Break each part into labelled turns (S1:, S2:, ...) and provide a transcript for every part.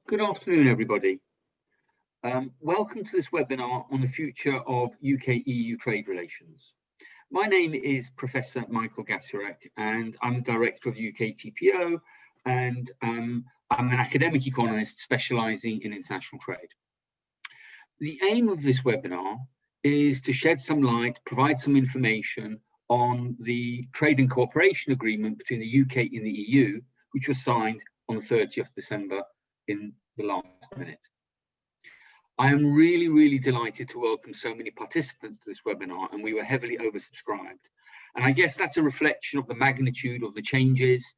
S1: Good afternoon, everybody. Welcome to this webinar on the future of UK-EU trade relations. My name is Professor Michael Gasiorek, and I'm the Director of UKTPO, and I'm an academic economist specialising in international trade. The aim of this webinar is to shed some light, provide some information on the Trade and Cooperation Agreement between the UK and the EU, which was signed on the 30th of December in the last minute. I am really delighted to welcome so many participants to this webinar, and we were heavily oversubscribed. And I guess that's a reflection of the magnitude of the changes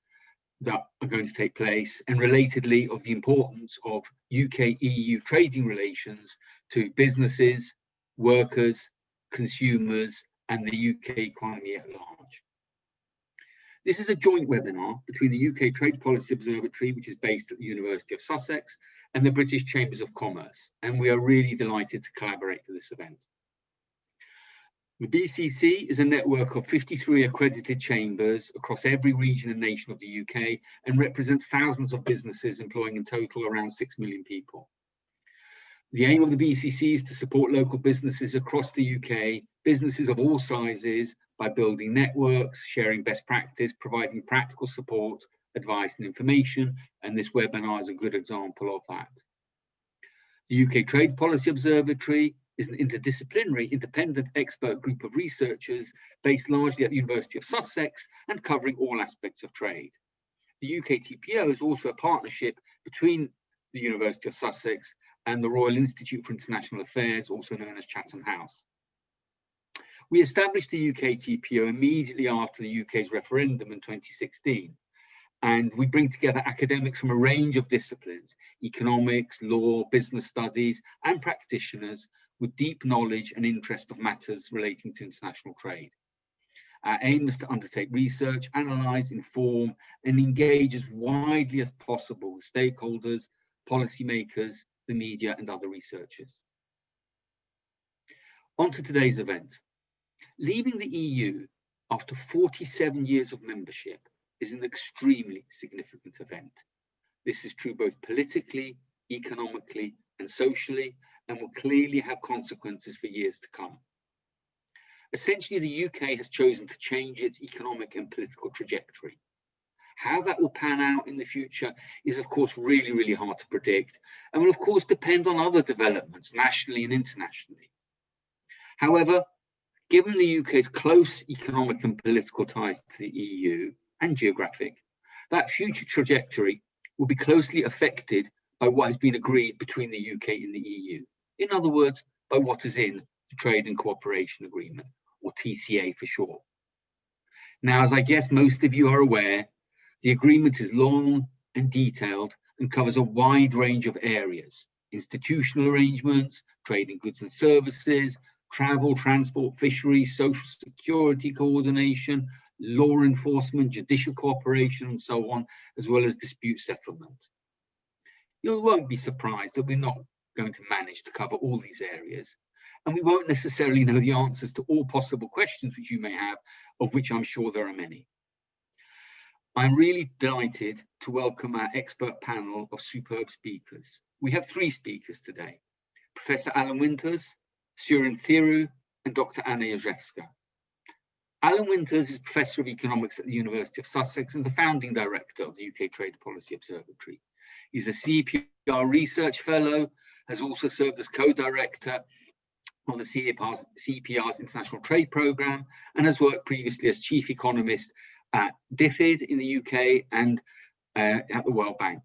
S1: that are going to take place, and relatedly of the importance of UK-EU trading relations to businesses, workers, consumers, and the UK economy at large. This is a joint webinar between the UK Trade Policy Observatory, which is based at the University of Sussex, and the British Chambers of Commerce, and we are really delighted to collaborate for this event. The BCC is a network of 53 accredited chambers across every region and nation of the UK, and represents thousands of businesses employing in total around 6 million people. The aim of the BCC is to support local businesses across the UK, businesses of all sizes, by building networks, sharing best practice, providing practical support, advice and information, and this webinar is a good example of that. The UK Trade Policy Observatory is an interdisciplinary independent expert group of researchers based largely at the University of Sussex and covering all aspects of trade. The UKTPO is also a partnership between the University of Sussex and the Royal Institute for International Affairs, also known as Chatham House. We established the UKTPO immediately after the UK's referendum in 2016, and we bring together academics from a range of disciplines, economics, law, business studies, and practitioners with deep knowledge and interest of matters relating to international trade. Our aim is to undertake research, analyse, inform, and engage as widely as possible with stakeholders, policymakers, the media, and other researchers. On to today's event. Leaving the EU after 47 years of membership is an extremely significant event. This is true both politically, economically, and socially, and will clearly have consequences for years to come. Essentially, the UK has chosen to change its economic and political trajectory. How that will pan out in the future is, of course, really hard to predict, and will, of course, depend on other developments nationally and internationally. However, given the UK's close economic and political ties to the EU and geographic, that future trajectory will be closely affected by what has been agreed between the UK and the EU. In other words, by what is in the Trade and Cooperation Agreement, or TCA for short. Now, as I guess most of you are aware, the agreement is long and detailed and covers a wide range of areas: institutional arrangements, trade in goods and services, travel, transport, fisheries, social security coordination, law enforcement, judicial cooperation, and so on, as well as dispute settlement. You won't be surprised that we're not going to manage to cover all these areas, and we won't necessarily know the answers to all possible questions which you may have, of which I'm sure there are many. I'm really delighted to welcome our expert panel of superb speakers. We have 3 speakers today: Professor Alan Winters, Suren Thiru, and Dr. Anna Jerzewska. Alan Winters is Professor of Economics at the University of Sussex and the founding director of the UK Trade Policy Observatory. He's a CEPR Research Fellow, has also served as co-director of the CEPR's International Trade Programme, and has worked previously as Chief Economist at DFID in the UK and at the World Bank.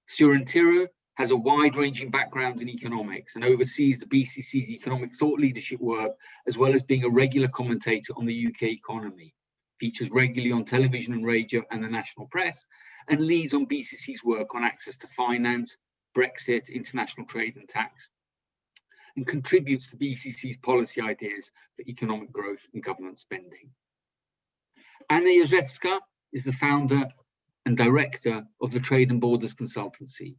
S1: Suren Thiru has a wide-ranging background in economics and oversees the BCC's economic thought leadership work, as well as being a regular commentator on the UK economy. Features regularly on television and radio and the national press, and leads on BCC's work on access to finance, Brexit, international trade and tax, and contributes to BCC's policy ideas for economic growth and government spending. Anna Jerzewska is the founder and director of the Trade and Borders Consultancy.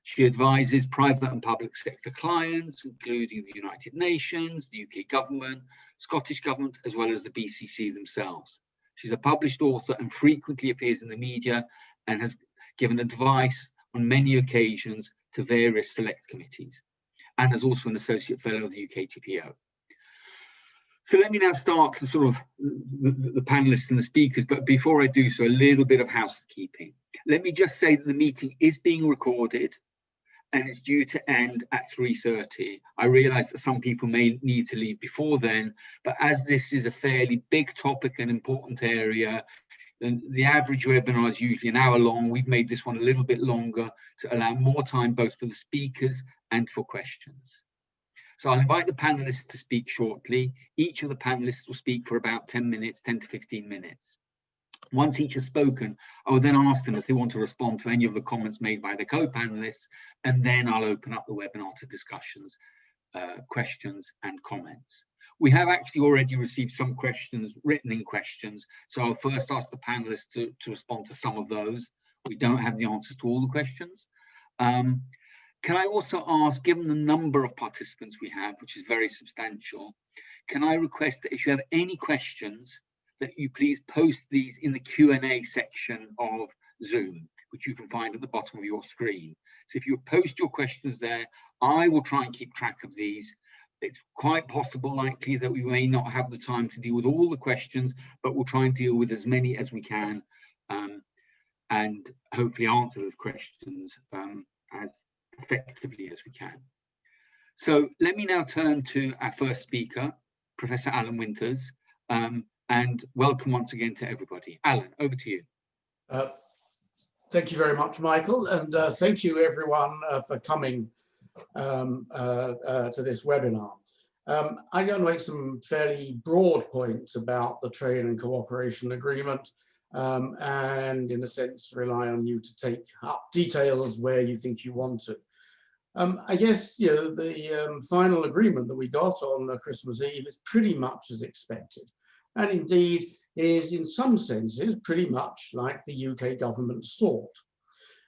S1: She advises private and public sector clients, including the United Nations, the UK government, Scottish government, as well as the BCC themselves. She's a published author and frequently appears in the media, and has given advice on many occasions to various select committees, and as also an associate fellow of the UKTPO. So let me now start to sort of the panelists and the speakers, but before I do so, a little bit of housekeeping. Let me just say that the meeting is being recorded and it's due to end at 3:30. I realise that some people may need to leave before then, but as this is a fairly big topic and important area, and the average webinar is usually an hour long, we've made this one a little bit longer to allow more time both for the speakers and for questions. So I'll invite the panelists to speak shortly. Each of the panelists will speak for about 10 minutes, 10 to 15 minutes. Once each has spoken, I will then ask them if they want to respond to any of the comments made by the co-panelists, and then I'll open up the webinar to discussions, questions and comments. We have actually already received some questions, written in questions, so I'll first ask the panelists to respond to some of those. We don't have the answers to all the questions. Can I also ask, given the number of participants we have, which is very substantial, can I request that if you have any questions, that you please post these in the Q&A section of Zoom, which you can find at the bottom of your screen. So if you post your questions there, I will try and keep track of these. It's quite possible, likely, that we may not have the time to deal with all the questions, but we'll try and deal with as many as we can, and hopefully answer those questions as effectively as we can. So let me now turn to our first speaker, Professor Alan Winters, and welcome once again to everybody. Alan, over to you.
S2: Thank you very much, Michael, and thank you everyone for coming to this webinar. I'm going to make some fairly broad points about the Trade and Cooperation Agreement, and in a sense rely on you to take up details where you think you want to. I guess the final agreement that we got on Christmas Eve is pretty much as expected, and indeed is in some senses pretty much like the UK government sought.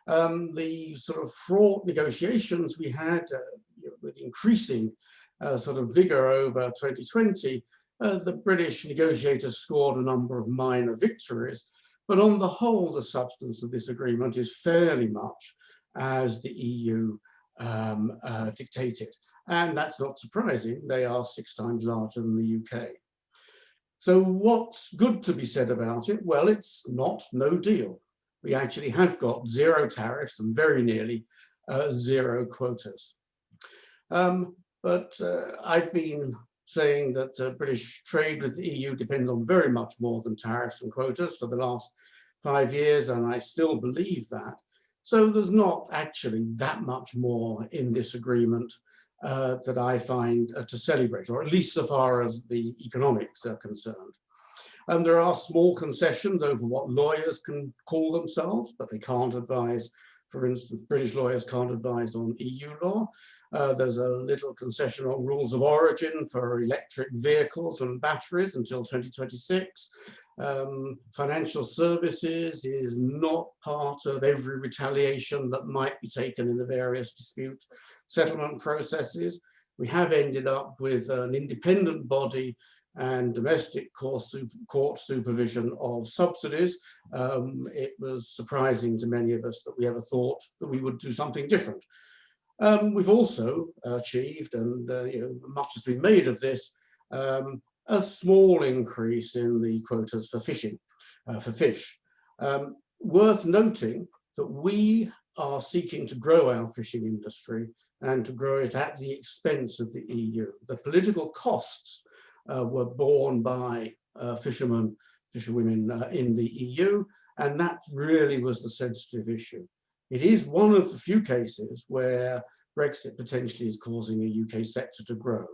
S2: The sort of fraught negotiations we had with increasing sort of vigour over 2020, the British negotiators scored a number of minor victories, but on the whole the substance of this agreement is fairly much as the EU dictated, and that's not surprising. They are 6 times larger than the UK. So what's good to be said about it? Well, it's not no deal. We actually have got 0 tariffs and very nearly 0 quotas. But I've been saying that British trade with the EU depends on very much more than tariffs and quotas for the last 5 years, and I still believe that. So there's not actually that much more in this agreement that I find to celebrate, or at least so far as the economics are concerned. And there are small concessions over what lawyers can call themselves, but they can't advise. For instance, British lawyers can't advise on EU law. There's a little concession on rules of origin for electric vehicles and batteries until 2026. Financial services is not part of every retaliation that might be taken in the various dispute settlement processes. We have ended up with an independent body and domestic court supervision of subsidies. It was surprising to many of us that we ever thought that we would do something different. We've also achieved, and much has been made of this, a small increase in the quotas for fishing, for fish. Worth noting that we are seeking to grow our fishing industry and to grow it at the expense of the EU. The political costs were borne by fishermen, fisherwomen in the EU, and that really was the sensitive issue. It is one of the few cases where Brexit potentially is causing a UK sector to grow.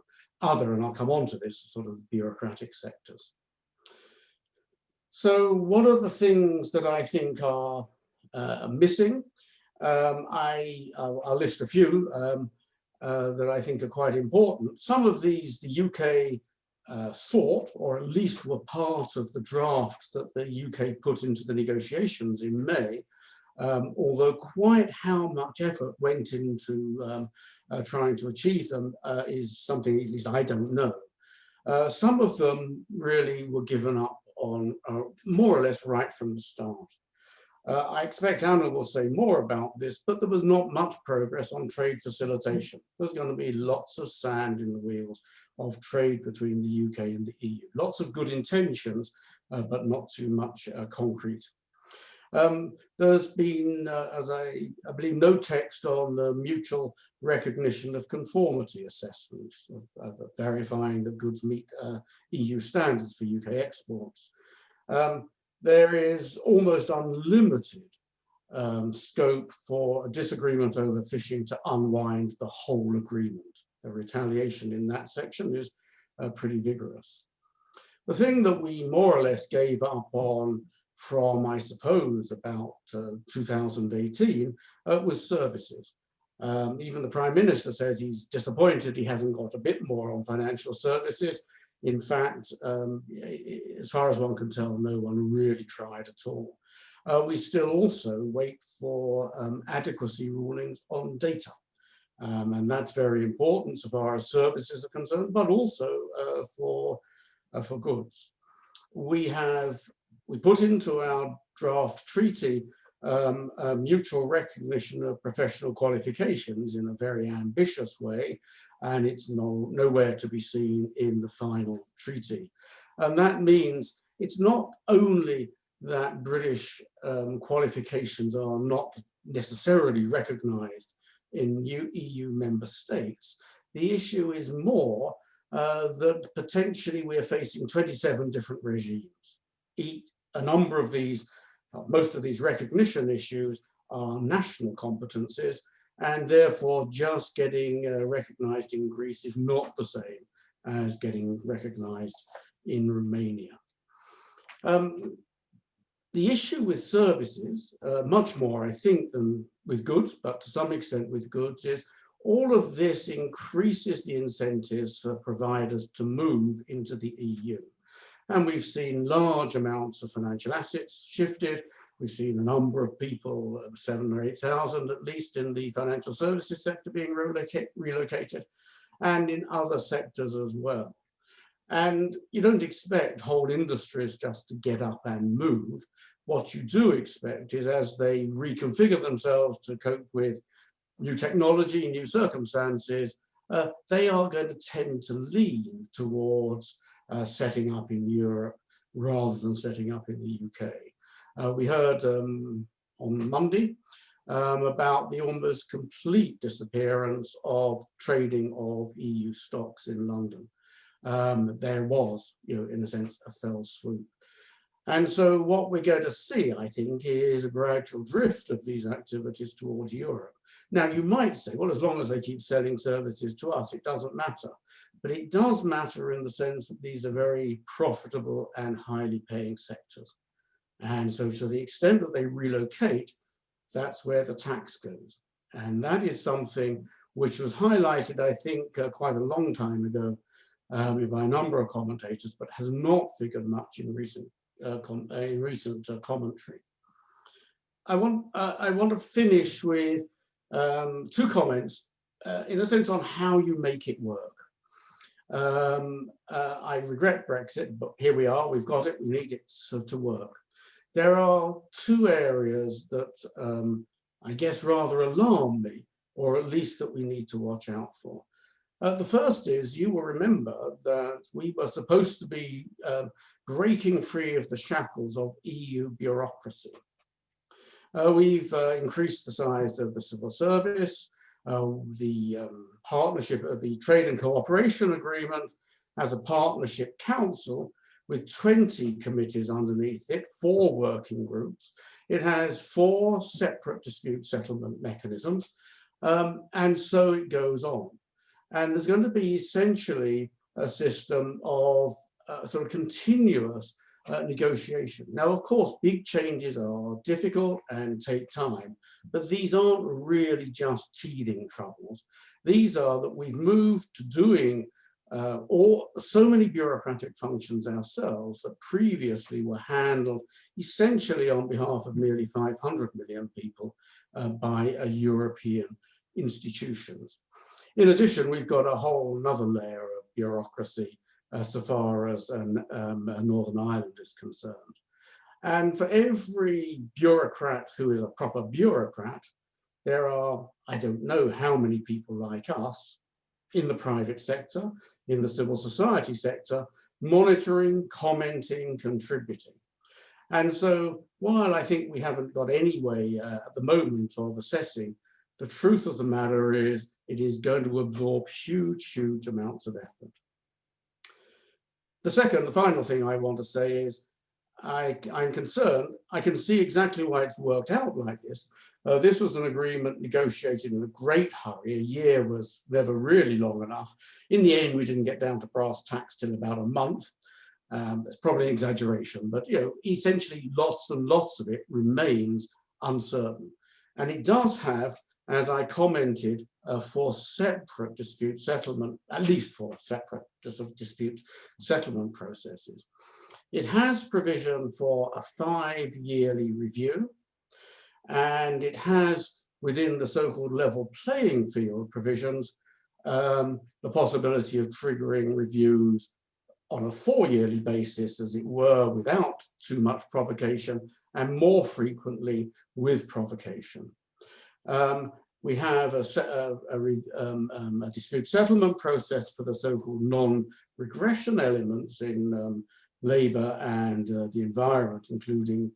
S2: Other, and I'll come on to this, sort of bureaucratic sectors. So what are the things that I think are missing? I'll list a few that I think are quite important. Some of these the UK sought, or at least were part of the draft that the UK put into the negotiations in May, although quite how much effort went into trying to achieve them is something at least I don't know. Some of them really were given up on more or less right from the start. I expect Anna will say more about this, but there was not much progress on trade facilitation. There's going to be lots of sand in the wheels of trade between the UK and the EU. Lots of good intentions, but not too much concrete. There's been, as I believe, no text on the mutual recognition of conformity assessments, of verifying that goods meet EU standards for UK exports. There is almost unlimited scope for a disagreement over fishing to unwind the whole agreement. The retaliation in that section is pretty vigorous. The thing that we more or less gave up on from, I suppose, about 2018 was services. Even the Prime Minister says he's disappointed he hasn't got a bit more on financial services. In fact, as far as one can tell, no one really tried at all. We still also wait for adequacy rulings on data. And that's very important so far as services are concerned, but also for goods. We put into our draft treaty a mutual recognition of professional qualifications in a very ambitious way, and it's nowhere to be seen in the final treaty. And that means it's not only that British qualifications are not necessarily recognized in EU member states. The issue is more that potentially we're facing 27 different regimes. A number of these, most of these recognition issues are national competencies, and therefore just getting recognized in Greece is not the same as getting recognized in Romania. The issue with services, much more I think than with goods, but to some extent with goods, is all of this increases the incentives for providers to move into the EU. And we've seen large amounts of financial assets shifted. We've seen a number of people, 7,000 or 8,000 at least, in the financial services sector being relocated, and in other sectors as well. And you don't expect whole industries just to get up and move. What you do expect is, as they reconfigure themselves to cope with new technology, new circumstances, they are going to tend to lean towards setting up in Europe rather than setting up in the UK. We heard on Monday about the almost complete disappearance of trading of EU stocks in London. There was, in a sense, a fell swoop. And so what we're going to see, I think, is a gradual drift of these activities towards Europe. Now, you might say, well, as long as they keep selling services to us, it doesn't matter. But it does matter in the sense that these are very profitable and highly paying sectors. And so to the extent that they relocate, that's where the tax goes. And that is something which was highlighted, I think, quite a long time ago by a number of commentators, but has not figured much in recent commentary. I want to finish with two comments, in a sense, on how you make it work. I regret Brexit, but here we are, we've got it, we need it to work. There are two areas that I guess rather alarm me, or at least that we need to watch out for. The first is, you will remember that we were supposed to be breaking free of the shackles of EU bureaucracy. We've increased the size of the civil service. The partnership of the Trade and Cooperation Agreement has a partnership council with 20 committees underneath it, 4 working groups. It has 4 separate dispute settlement mechanisms, and so it goes on. And there's going to be essentially a system of sort of continuous negotiation. Now, of course, big changes are difficult and take time, but these aren't really just teething troubles. These are that we've moved to doing so many bureaucratic functions ourselves that previously were handled essentially on behalf of nearly 500 million people by European institutions. In addition, we've got a whole another layer of bureaucracy so far as Northern Ireland is concerned. And for every bureaucrat who is a proper bureaucrat, there are, I don't know how many people like us in the private sector, in the civil society sector, monitoring, commenting, contributing. And so while I think we haven't got any way at the moment of assessing, the truth of the matter is it is going to absorb huge, huge amounts of effort. The final thing I want to say is I'm concerned. I can see exactly why it's worked out like this. This was an agreement negotiated in a great hurry. A year was never really long enough. In the end, we didn't get down to brass tacks till about a month. That's probably an exaggeration, but essentially lots and lots of it remains uncertain. And it does have, as I commented, for separate dispute settlement, at least for separate dispute settlement processes. It has provision for a 5-yearly review, and it has, within the so-called level playing field provisions, the possibility of triggering reviews on a 4-yearly basis, as it were, without too much provocation, and more frequently with provocation. We have a dispute settlement process for the so-called non-regression elements in labour and the environment, including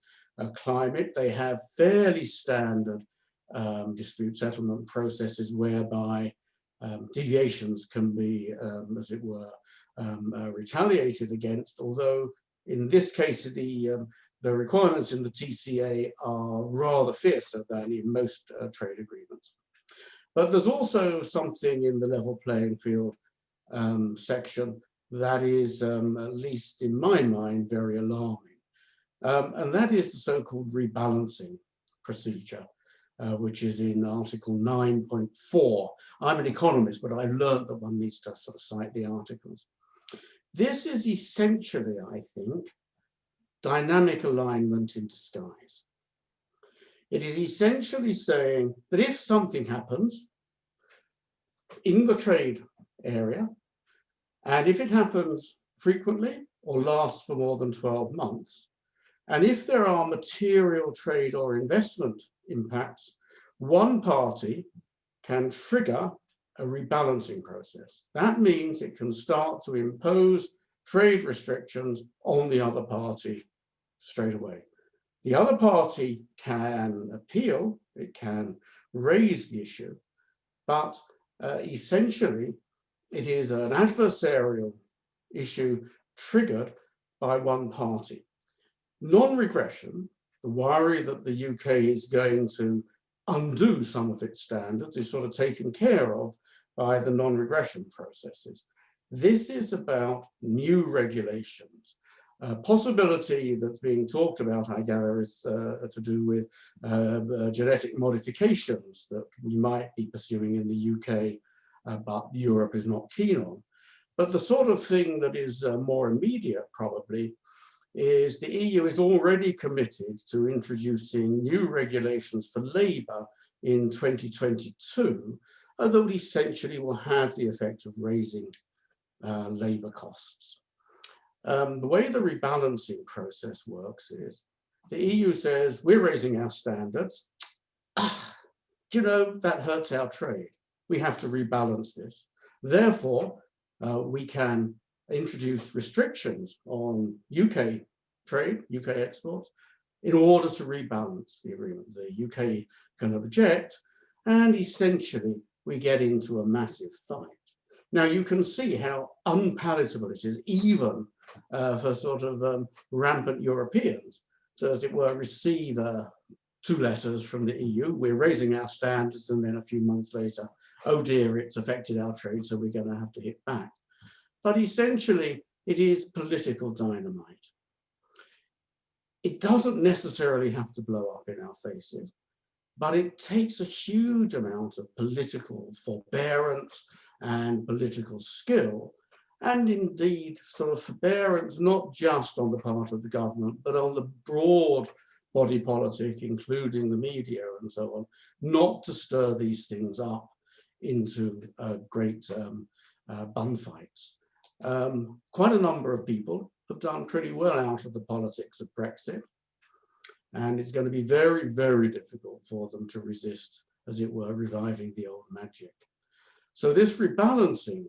S2: climate. They have fairly standard dispute settlement processes whereby deviations can be, as it were, retaliated against, although in this case the requirements in the TCA are rather fiercer than in most trade agreements. But there's also something in the level playing field section that is, at least in my mind, very alarming. And that is the so-called rebalancing procedure, which is in Article 9.4. I'm an economist, but I've learned that one needs to sort of cite the articles. This is essentially, I think, dynamic alignment in disguise. It is essentially saying that if something happens in the trade area, and if it happens frequently or lasts for more than 12 months, and if there are material trade or investment impacts, one party can trigger a rebalancing process. That means it can start to impose trade restrictions on the other party straight away. The other party can appeal, it can raise the issue, but essentially it is an adversarial issue triggered by one party. Non-regression, the worry that the UK is going to undo some of its standards, is sort of taken care of by the non-regression processes. This is about new regulations. A possibility that's being talked about, I gather, is to do with genetic modifications that we might be pursuing in the UK, but Europe is not keen on. But the sort of thing that is more immediate, probably, is the EU is already committed to introducing new regulations for labour in 2022, that essentially will have the effect of raising labour costs. The way the rebalancing process works is the EU says, we're raising our standards. You know, that hurts our trade. We have to rebalance this. Therefore, we can introduce restrictions on UK trade, UK exports, in order to rebalance the agreement. The UK can object, and essentially we get into a massive fight. Now you can see how unpalatable it is, even for sort of rampant Europeans, to, as it were, receive 2 letters from the EU. We're raising our standards, and then a few months later, oh dear, it's affected our trade, so we're going to have to hit back. But essentially, it is political dynamite. It doesn't necessarily have to blow up in our faces, but it takes a huge amount of political forbearance and political skill, and indeed sort of forbearance, not just on the part of the government, but on the broad body politic, including the media and so on, not to stir these things up into great bun fights. Quite a number of people have done pretty well out of the politics of Brexit. And it's going to be very, very difficult for them to resist, as it were, reviving the old magic. So this rebalancing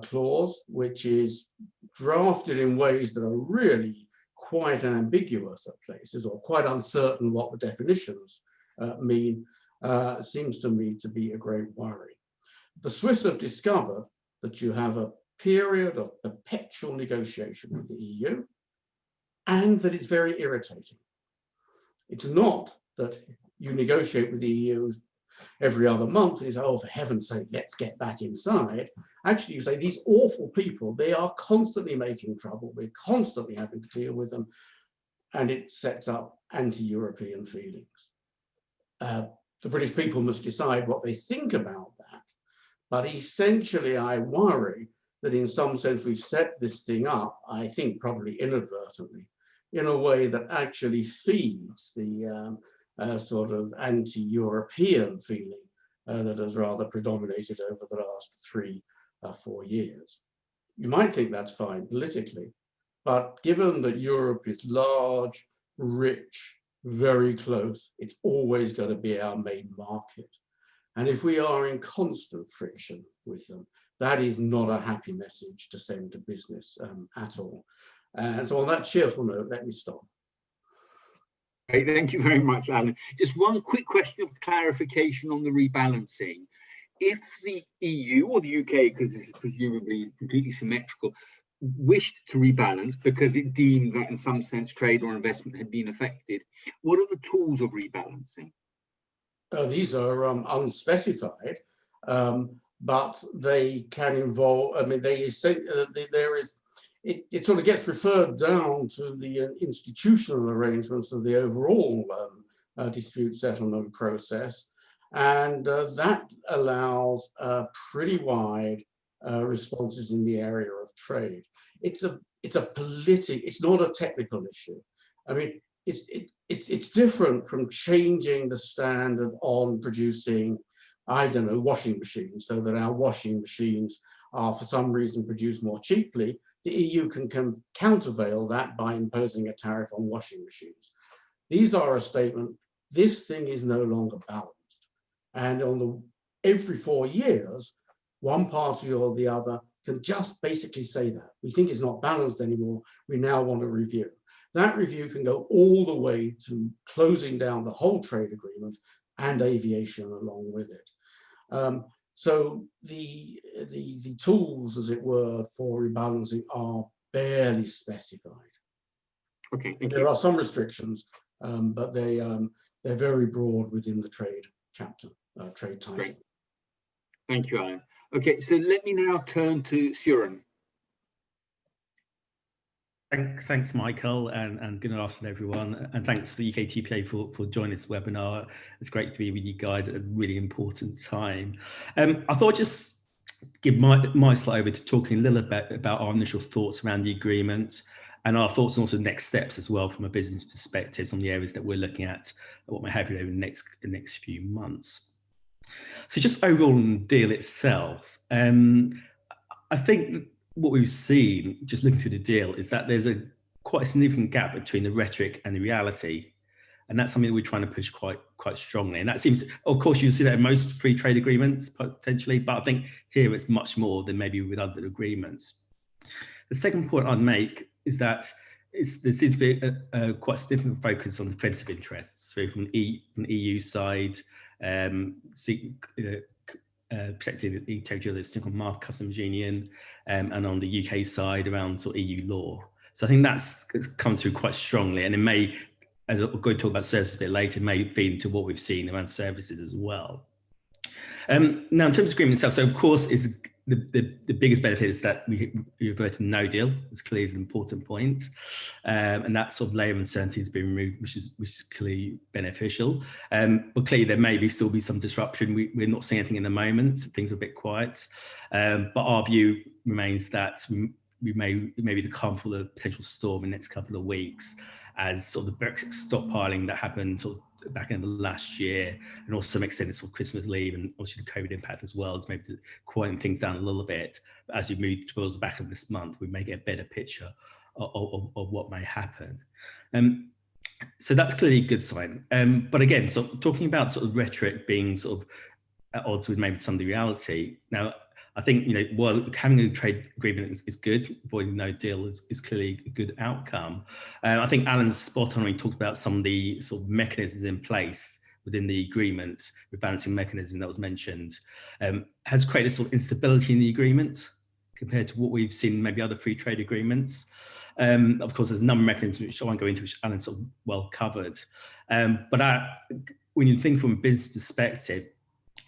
S2: clause, which is drafted in ways that are really quite ambiguous at places, or quite uncertain what the definitions mean, seems to me to be a great worry. The Swiss have discovered that you have a period of perpetual negotiation with the EU, and that it's very irritating. It's not that you negotiate with the EU every other month and you say, oh, for heaven's sake, let's get back inside. Actually, you say, these awful people, they are constantly making trouble. We're constantly having to deal with them. And it sets up anti-European feelings. The British people must decide what they think about that. But essentially, I worry that in some sense we've set this thing up, I think probably inadvertently, in a way that actually feeds the sort of anti-European feeling that has rather predominated over the last 3 or 4 years. You might think that's fine politically, but given that Europe is large, rich, very close, it's always going to be our main market. And if we are in constant friction with them, that is not a happy message to send to business at all. And so on that cheerful note, let me stop.
S1: Okay, thank you very much, Alan. Just one quick question of clarification on the rebalancing. If the EU or the UK, because this is presumably completely symmetrical, wished to rebalance because it deemed that in some sense trade or investment had been affected, what are the tools of rebalancing?
S2: These are unspecified, but they can involve, I mean, it sort of gets referred down to the institutional arrangements of the overall dispute settlement process. And that allows pretty wide responses in the area of trade. It's not a technical issue. I mean, it's different from changing the standard on producing, I don't know, washing machines, so that our washing machines are for some reason produced more cheaply. The EU can countervail that by imposing a tariff on washing machines. These are a statement, this thing is no longer balanced. And every 4 years, one party or the other can just basically say that. We think it's not balanced anymore, we now want a review. That review can go all the way to closing down the whole trade agreement and aviation along with it. So the tools, as it were, for rebalancing are barely specified.
S1: Okay, thank you.
S2: There are some restrictions, but they're very broad within the trade chapter, trade title.
S1: Great. Thank you, Alan. Okay, so let me now turn to Suren.
S3: Thanks, Michael, and good afternoon, everyone. And thanks for UKTPO for joining this webinar. It's great to be with you guys at a really important time. I thought I'd just give my slide over to talking a little bit about our initial thoughts around the agreement and our thoughts and also next steps as well from a business perspective on the areas that we're looking at, what may happen over the next few months. So just overall on the deal itself, I think what we've seen, just looking through the deal, is that there's quite a significant gap between the rhetoric and the reality. And that's something that we're trying to push quite strongly. And that seems, of course, you see that in most free trade agreements, potentially, but I think here it's much more than maybe with other agreements. The second point I'd make is that there seems to be a quite significant focus on defensive interests, so from the EU side, protecting the integrity of the single market customs union, and on the UK side around sort of EU law. So I think that's comes through quite strongly, and it may, as we're going to talk about services a bit later, may feed into what we've seen around services as well. Now, in terms of agreement itself, so of course, is the biggest benefit is that we refer to no deal. It's clearly an important point, and that sort of layer of uncertainty has been removed, which is clearly beneficial. But clearly, there may still be some disruption. We're not seeing anything in the moment. Things are a bit quiet, but our view remains that we may be the calm for the potential storm in the next couple of weeks, as sort of the Brexit stockpiling that happened sort of back in the last year, and also some extended sort of Christmas leave, and obviously the COVID impact as well, to maybe to quieten things down a little bit. But as we move towards the back of this month, we may get a better picture of what may happen. So that's clearly a good sign. But again, so talking about sort of rhetoric being sort of at odds with maybe some of the reality. Now, I think, you know, while having a trade agreement is good, avoiding no deal is clearly a good outcome. I think Alan's spot on when he talked about some of the sort of mechanisms in place within the agreement, the balancing mechanism that was mentioned, has created sort of instability in the agreement compared to what we've seen in maybe other free trade agreements. Of course, there's a number of mechanisms which I won't go into, which Alan sort of well covered. But when you think from a business perspective,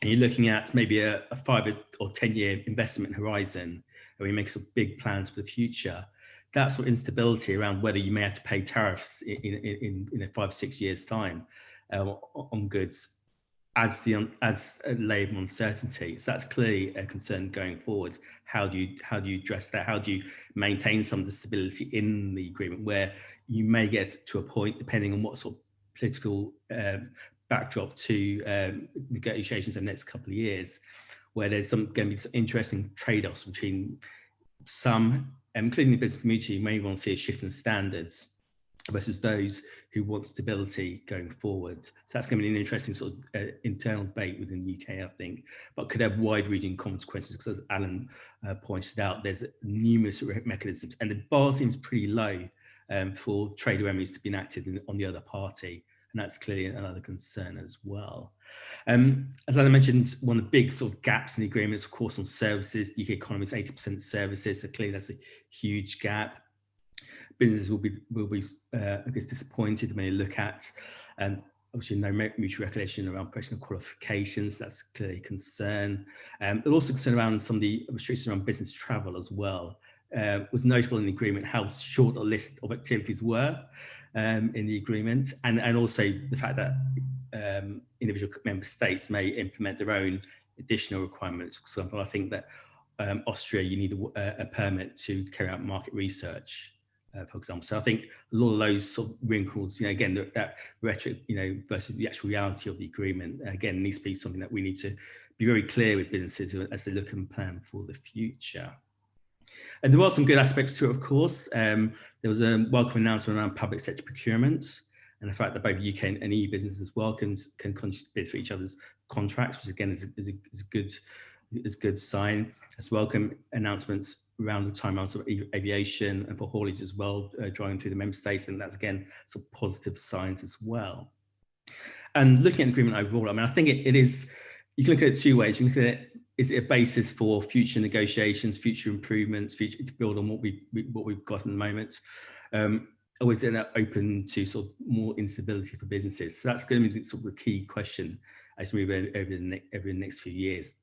S3: and you're looking at maybe a 5 or 10 year investment horizon, and we make some big plans for the future, that sort of instability around whether you may have to pay tariffs in 5 or 6 years time on goods adds a layer of uncertainty. So that's clearly a concern going forward. How do you address that? How do you maintain some of the stability in the agreement, where you may get to a point, depending on what sort of political backdrop to negotiations in the next couple of years, where there's going to be some interesting trade-offs between some, including the business community, who may want to see a shift in standards versus those who want stability going forward. So that's going to be an interesting sort of internal debate within the UK, I think, but could have wide-reaching consequences, because as Alan pointed out, there's numerous mechanisms, and the bar seems pretty low for trade remedies to be enacted on the other party. And that's clearly another concern as well. As I mentioned, one of the big sort of gaps in the agreement is, of course, on services. The UK economy is 80% services, so clearly that's a huge gap. Businesses will be I guess, disappointed when you look at, obviously, no mutual recognition around professional qualifications. That's clearly a concern. But also concern around some of the restrictions around business travel as well. It was notable in the agreement how short a list of activities were in the agreement, and also the fact that individual member states may implement their own additional requirements. For example, I think that Austria, you need a permit to carry out market research, for example. So I think a lot of those sort of wrinkles, you know, again, that rhetoric, you know, versus the actual reality of the agreement, again, needs to be something that we need to be very clear with businesses as they look and plan for the future. And there are some good aspects to it, of course. There was a welcome announcement around public sector procurement, and the fact that both UK and EU businesses as well can bid for each other's contracts, which again is a good sign. As welcome announcements around the time around sort of aviation and for haulage as well, driving through the member states, and that's again some positive signs as well. And looking at the agreement overall, I mean, I think it is. You can look at it two ways. You can look at it. Is it a basis for future negotiations, future improvements, future to build on what we've got in the moment? Or is it open to sort of more instability for businesses? So that's going to be sort of the key question as we move over the next few years.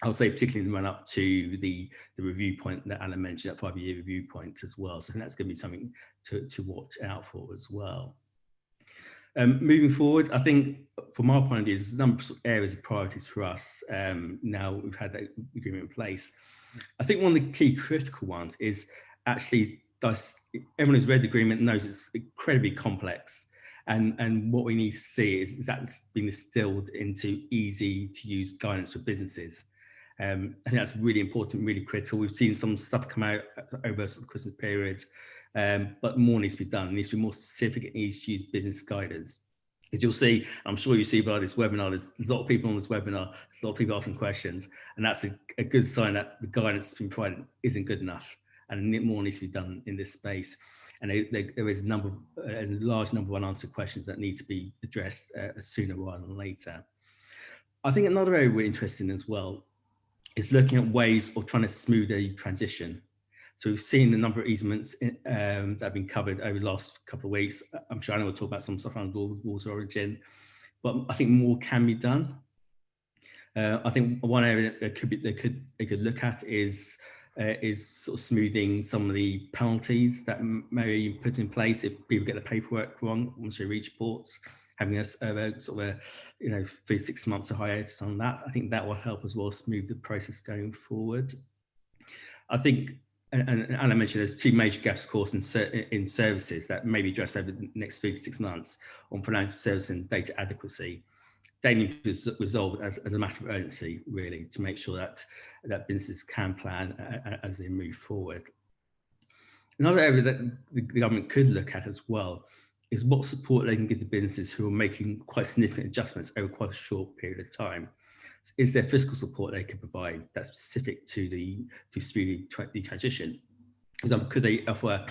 S3: I'll say particularly in the run up to the review point that Alan mentioned, that 5-year review point as well. So I think that's going to be something to watch out for as well. Moving forward, I think from our point of view, there's a number of areas of priorities for us. Now we've had that agreement in place. I think one of the key critical ones is actually, everyone who's read the agreement knows it's incredibly complex. And what we need to see is that it's been distilled into easy to use guidance for businesses. I think that's really important, really critical. We've seen some stuff come out over the Christmas period, but more needs to be done. It needs to be more specific and easy to use business guidance. As you'll see, I'm sure you see by this webinar, there's a lot of people on this webinar, there's a lot of people asking questions, and that's a good sign that the guidance that's been provided isn't good enough, and more needs to be done in this space. And there is a large number of unanswered questions that need to be addressed sooner rather than later. I think another area we're interested in as well is looking at ways of trying to smooth a transition. So we've seen a number of easements that have been covered over the last couple of weeks. I'm sure I will talk about some stuff around water origin, but I think more can be done. I think one area that they could look at is sort of smoothing some of the penalties that may be put in place if people get the paperwork wrong once they reach ports. Having a sort of a 3-6 months of hiatus on that, I think that will help as well smooth the process going forward. I think, and Alan mentioned, there's two major gaps, of course, in services that may be addressed over the next 3 to 6 months on financial services and data adequacy. They need to be resolved as a matter of urgency, really, to make sure that businesses can plan as they move forward. Another area that the government could look at as well is what support they can give to businesses who are making quite significant adjustments over quite a short period of time. Is there fiscal support they can provide that's specific to the speedy transition? For example, could they offer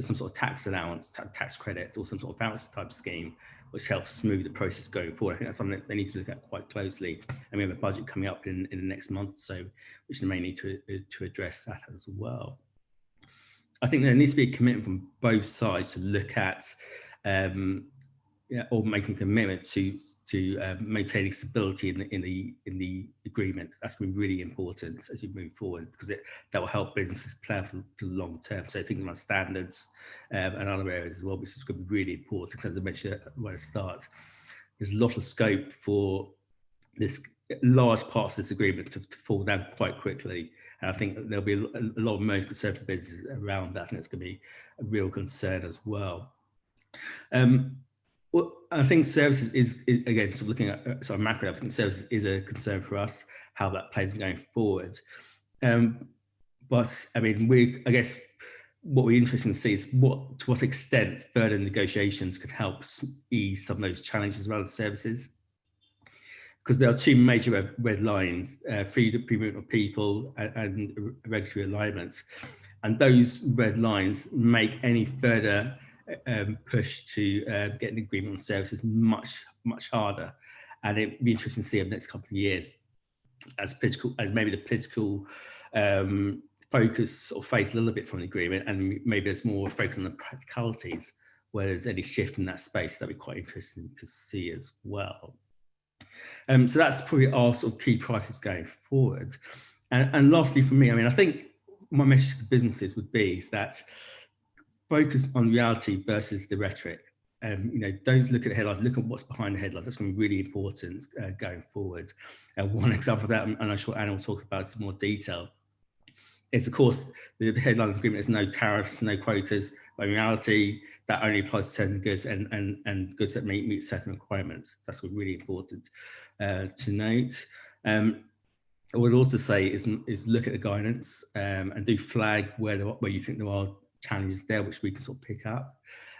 S3: some sort of tax allowance, tax credit, or some sort of voucher type scheme, which helps smooth the process going forward? I think that's something that they need to look at quite closely. And we have a budget coming up in the next month or so, which they may need to address that as well. I think there needs to be a commitment from both sides to look at or making a commitment to maintaining stability in the agreement. That's going to be really important as you move forward, because that will help businesses plan for the long term. So things like standards and other areas as well, which is going to be really important, because as I mentioned when I start, there's a lot of scope for this large parts of this agreement to fall down quite quickly. And I think there'll be a lot of most conservative businesses around that, and it's going to be a real concern as well. Well, I think services is again, sort of looking at sort of macro, I think services is a concern for us, how that plays going forward. But I mean, I guess what we're interested to see is to what extent further negotiations could help ease some of those challenges around services. Because there are two major red lines, free movement of people and regulatory alignment. And those red lines make any further push to get an agreement on services much harder, and it'd be interesting to see over the next couple of years as maybe the political focus sort of fades a little bit from the agreement, and maybe there's more focus on the practicalities where there's any shift in that space. That'd be quite interesting to see as well. So that's probably our sort of key priorities going forward. And lastly, for me, I mean, I think my message to businesses would be is that focus on reality versus the rhetoric. You know, don't look at the headlines, look at what's behind the headlines. That's going to be really important going forward. One example of that, and I'm sure Anna will talk about it in more detail, is of course the headline agreement is no tariffs, no quotas, but in reality that only applies to certain goods and goods that meet certain requirements. That's really important to note. I would also say is look at the guidance and do flag where you think there are challenges there, which we can sort of pick up.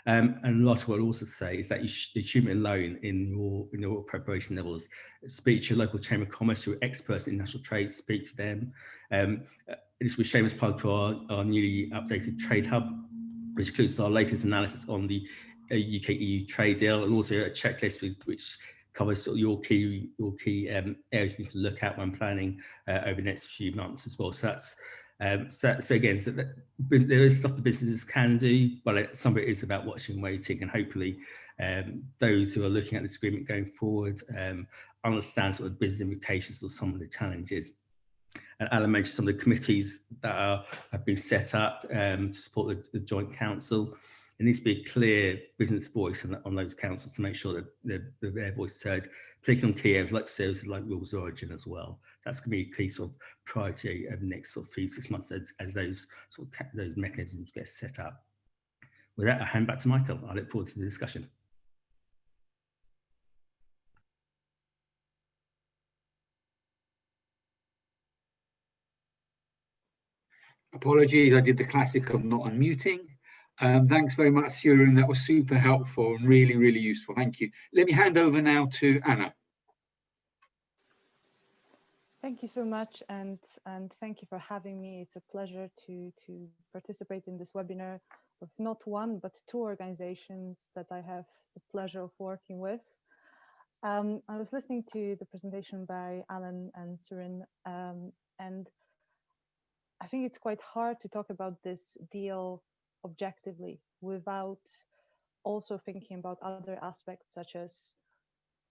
S3: And last, what I'd also say is that you shouldn't be alone in your preparation levels. Speak to your local chamber of commerce, who are experts in national trade. Speak to them. This was shameless plug to our newly updated Trade Hub, which includes our latest analysis on the UK-EU trade deal, and also a checklist which covers sort of your key areas you need to look at when planning over the next few months as well. So that's so again, there is stuff the businesses can do, but some of it is about watching and waiting, and hopefully those who are looking at this agreement going forward understand sort of business implications or some of the challenges. And Alan mentioned some of the committees that have been set up to support the Joint Council. There needs to be a clear business voice on those councils to make sure that their voice is heard, particularly on key areas like services like rules of origin as well. That's going to be a key sort of priority over the next sort of 3 to 6 months as those sort of those mechanisms get set up. With that, I'll hand back to Michael. I look forward to the discussion.
S1: Apologies, I did the classic of not unmuting. Thanks very much, Suren. That was super helpful and really, really useful. Thank you. Let me hand over now to Anna.
S4: Thank you so much, and thank you for having me. It's a pleasure to participate in this webinar with not one, but 2 organizations that I have the pleasure of working with. I was listening to the presentation by Alan and Suren, and I think it's quite hard to talk about this deal objectively without also thinking about other aspects, such as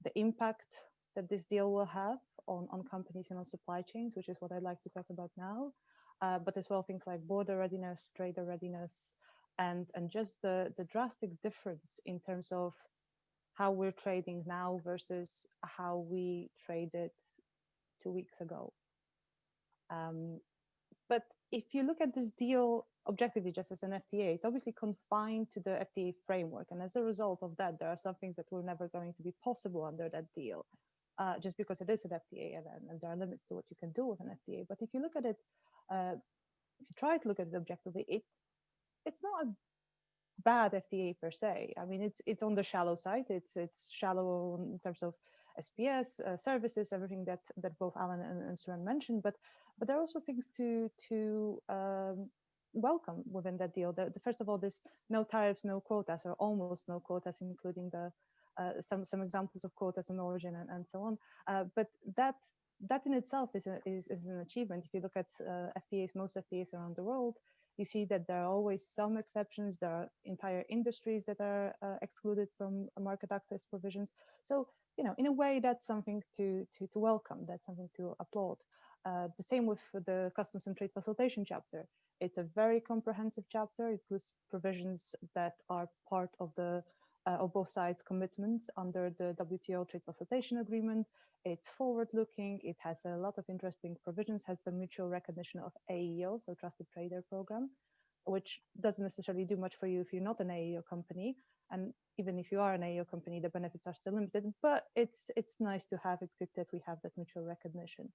S4: the impact that this deal will have on companies and on supply chains, which is what I'd like to talk about now, but as well things like border readiness, trader readiness, and just the drastic difference in terms of how we're trading now versus how we traded 2 weeks ago. But if you look at this deal objectively just as an FTA, it's obviously confined to the FTA framework. And as a result of that, there are some things that were never going to be possible under that deal, just because it is an FTA and there are limits to what you can do with an FTA. But if you look at it, if you try to look at it objectively, it's not a bad FTA per se. I mean, it's on the shallow side. It's shallow in terms of SPS services, everything that both Alan and Suren mentioned. But there are also things to welcome within that deal. First of all, this no tariffs, no quotas, or almost no quotas, including the some examples of quotas in origin and so on. But that in itself is an achievement. If you look at FTAs, most FTAs around the world, you see that there are always some exceptions. There are entire industries that are excluded from market access provisions. So, you know, in a way, that's something to welcome. That's something to applaud. The same with the Customs and Trade Facilitation chapter. It's a very comprehensive chapter. It includes provisions that are part of the of both sides' commitments under the WTO Trade Facilitation Agreement. It's forward-looking. It has a lot of interesting provisions, has the mutual recognition of AEO, so Trusted Trader Program, which doesn't necessarily do much for you if you're not an AEO company. And even if you are an AEO company, the benefits are still limited, but it's nice to have. It's good that we have that mutual recognition.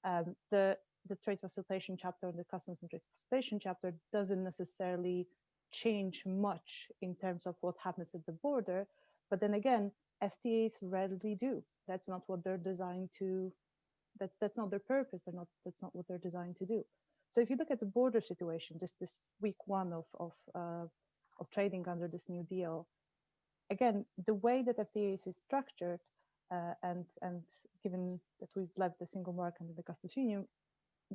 S4: The Trade Facilitation chapter and the Customs and Trade Facilitation chapter doesn't necessarily change much in terms of what happens at the border, but then again, FTAs rarely do. That's not what they're designed to. That's not their purpose. That's not what they're designed to do. So if you look at the border situation, just this week one of trading under this new deal, again, the way that FTAs is structured, and given that we've left the single market and the customs union,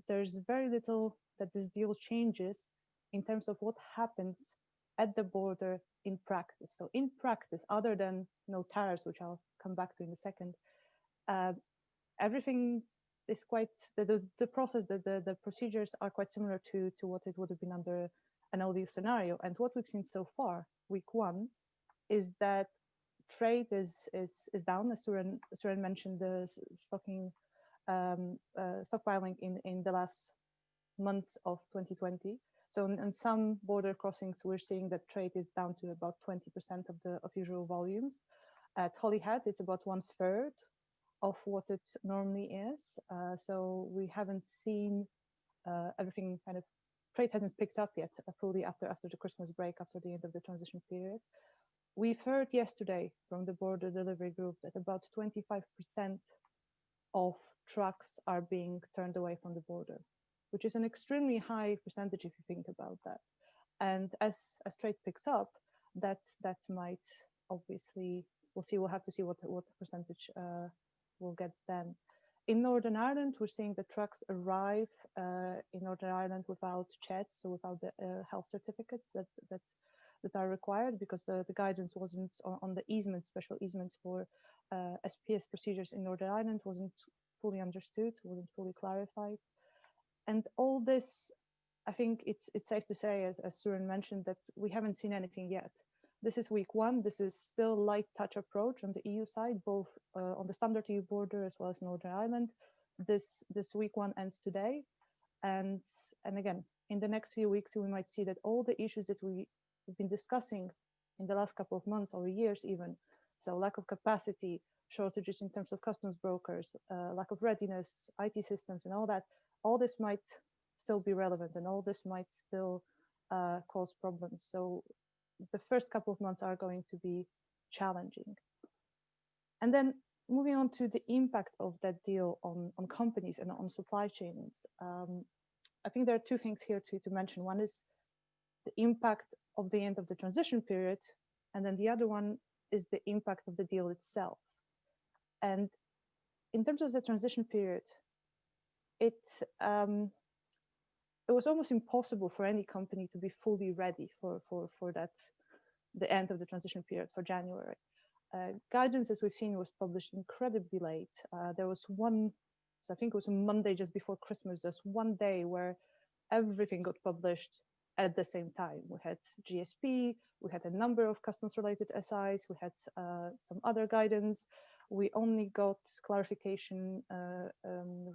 S4: there's very little that this deal changes in terms of what happens at the border in practice. So in practice, other than no tariffs, which I'll come back to in a second, everything is quite, the process, the procedures are quite similar to what it would have been under an ODU scenario. And what we've seen so far, week one, is that trade is down. As Suren mentioned, the stockpiling in the last months of 2020. So in some border crossings, we're seeing that trade is down to about 20% of usual volumes. At Holyhead, it's about 1/3 of what it normally is. So we haven't seen everything kind of, trade hasn't picked up yet fully after the Christmas break, after the end of the transition period. We've heard yesterday from the border delivery group that about 25% of trucks are being turned away from the border, which is an extremely high percentage if you think about that. And as trade picks up, that might obviously, we'll have to see what percentage we'll get then. In Northern Ireland, we're seeing the trucks arrive in Northern Ireland without checks, so without the health certificates that are required, because the guidance wasn't on the easements, special easements for SPS procedures in Northern Ireland wasn't fully understood, wasn't fully clarified. And all this, I think it's safe to say, as Suren mentioned, that we haven't seen anything yet. This is week one. This is still light touch approach on the EU side, both on the standard EU border as well as Northern Ireland. This week one ends today. And again, in the next few weeks, we might see that all the issues that we've been discussing in the last couple of months or years even, so lack of capacity, shortages in terms of customs brokers, lack of readiness, IT systems and all that, all this might still be relevant and all this might still cause problems. So the first couple of months are going to be challenging. And then moving on to the impact of that deal on companies and on supply chains. I think there are two things here to mention. One is the impact of the end of the transition period, and then the other one is the impact of the deal itself. And in terms of the transition period, it was almost impossible for any company to be fully ready for that, the end of the transition period for January. Guidance, as we've seen, was published incredibly late. There was one, so I think it was a Monday just before Christmas, there's one day where everything got published at the same time. We had GSP, we had a number of customs-related SIs, we had some other guidance. We only got clarification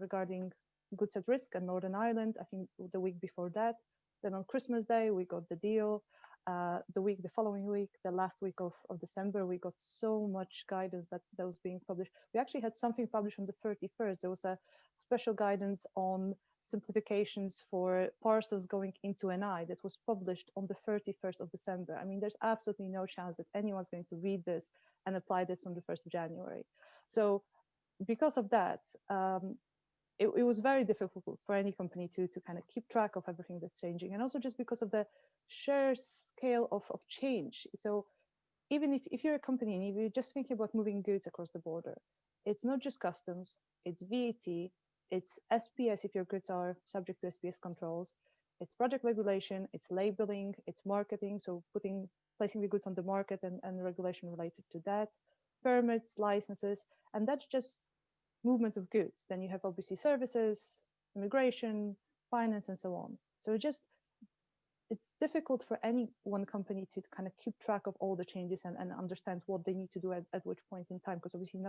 S4: regarding goods at risk and Northern Ireland, I think the week before that. Then on Christmas Day, we got the deal. The following week, the last week of December, we got so much guidance that was being published. We actually had something published on the 31st. There was a special guidance on simplifications for parcels going into NI that was published on the 31st of December. I mean, there's absolutely no chance that anyone's going to read this and apply this from the 1st of January. So because of that, it was very difficult for any company to kind of keep track of everything that's changing. And also just because of the sheer scale of change. So even if you're a company and if you're just thinking about moving goods across the border, it's not just customs, it's VAT, it's SPS if your goods are subject to SPS controls, it's project regulation, it's labeling, it's marketing, so placing the goods on the market and regulation related to that, permits, licenses, and that's just movement of goods. Then you have obviously services, immigration, finance, and so on. So it's difficult for any one company to kind of keep track of all the changes and understand what they need to do at which point in time, because obviously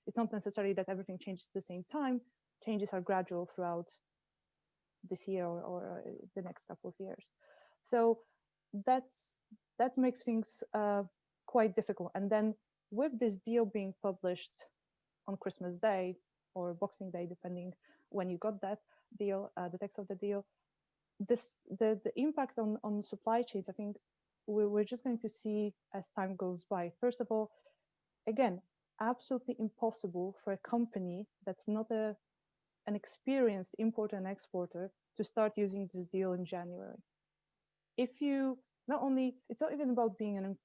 S4: it's not necessarily that everything changes at the same time. Changes are gradual throughout this year or the next couple of years. So that makes things quite difficult. And then with this deal being published on Christmas Day or Boxing Day, depending when you got that deal, the text of the deal, the impact on supply chains, I think we're just going to see as time goes by. First of all, again, absolutely impossible for a company that's not an experienced importer and exporter to start using this deal in January. If you it's not even about being an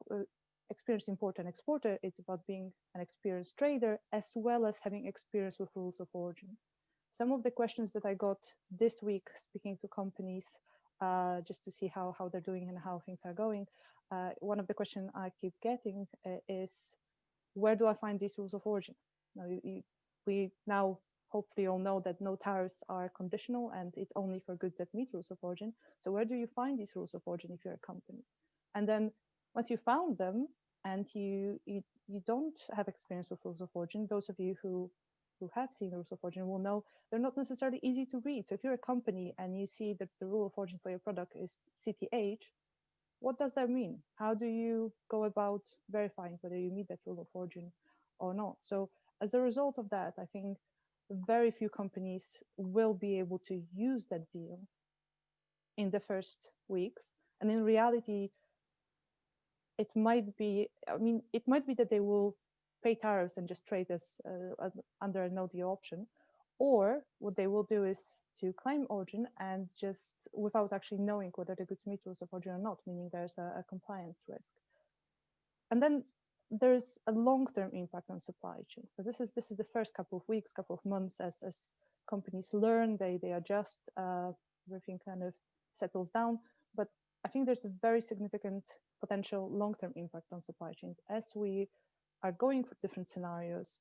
S4: experienced importer and exporter, it's about being an experienced trader as well as having experience with rules of origin. Some of the questions that I got this week speaking to companies just to see how they're doing and how things are going, one of the questions I keep getting is, where do I find these rules of origin? Now, we now hopefully all know that no tariffs are conditional and it's only for goods that meet rules of origin. So where do you find these rules of origin if you're a company? And then once you found them and you don't have experience with rules of origin, those of you who have seen the rules of origin will know they're not necessarily easy to read. So if you're a company and you see that the rule of origin for your product is CTH, what does that mean? How do you go about verifying whether you meet that rule of origin or not? So as a result of that, I think very few companies will be able to use that deal in the first weeks. And in reality, it might be that they will pay tariffs and just trade as under a no deal option, or what they will do is to claim origin and just without actually knowing whether the goods meet rules of origin or not, meaning there's a compliance risk. And then there's a long-term impact on supply chains. So this is the first couple of weeks, couple of months as companies learn, they adjust, everything kind of settles down. But I think there's a very significant potential long-term impact on supply chains as we are going for different scenarios.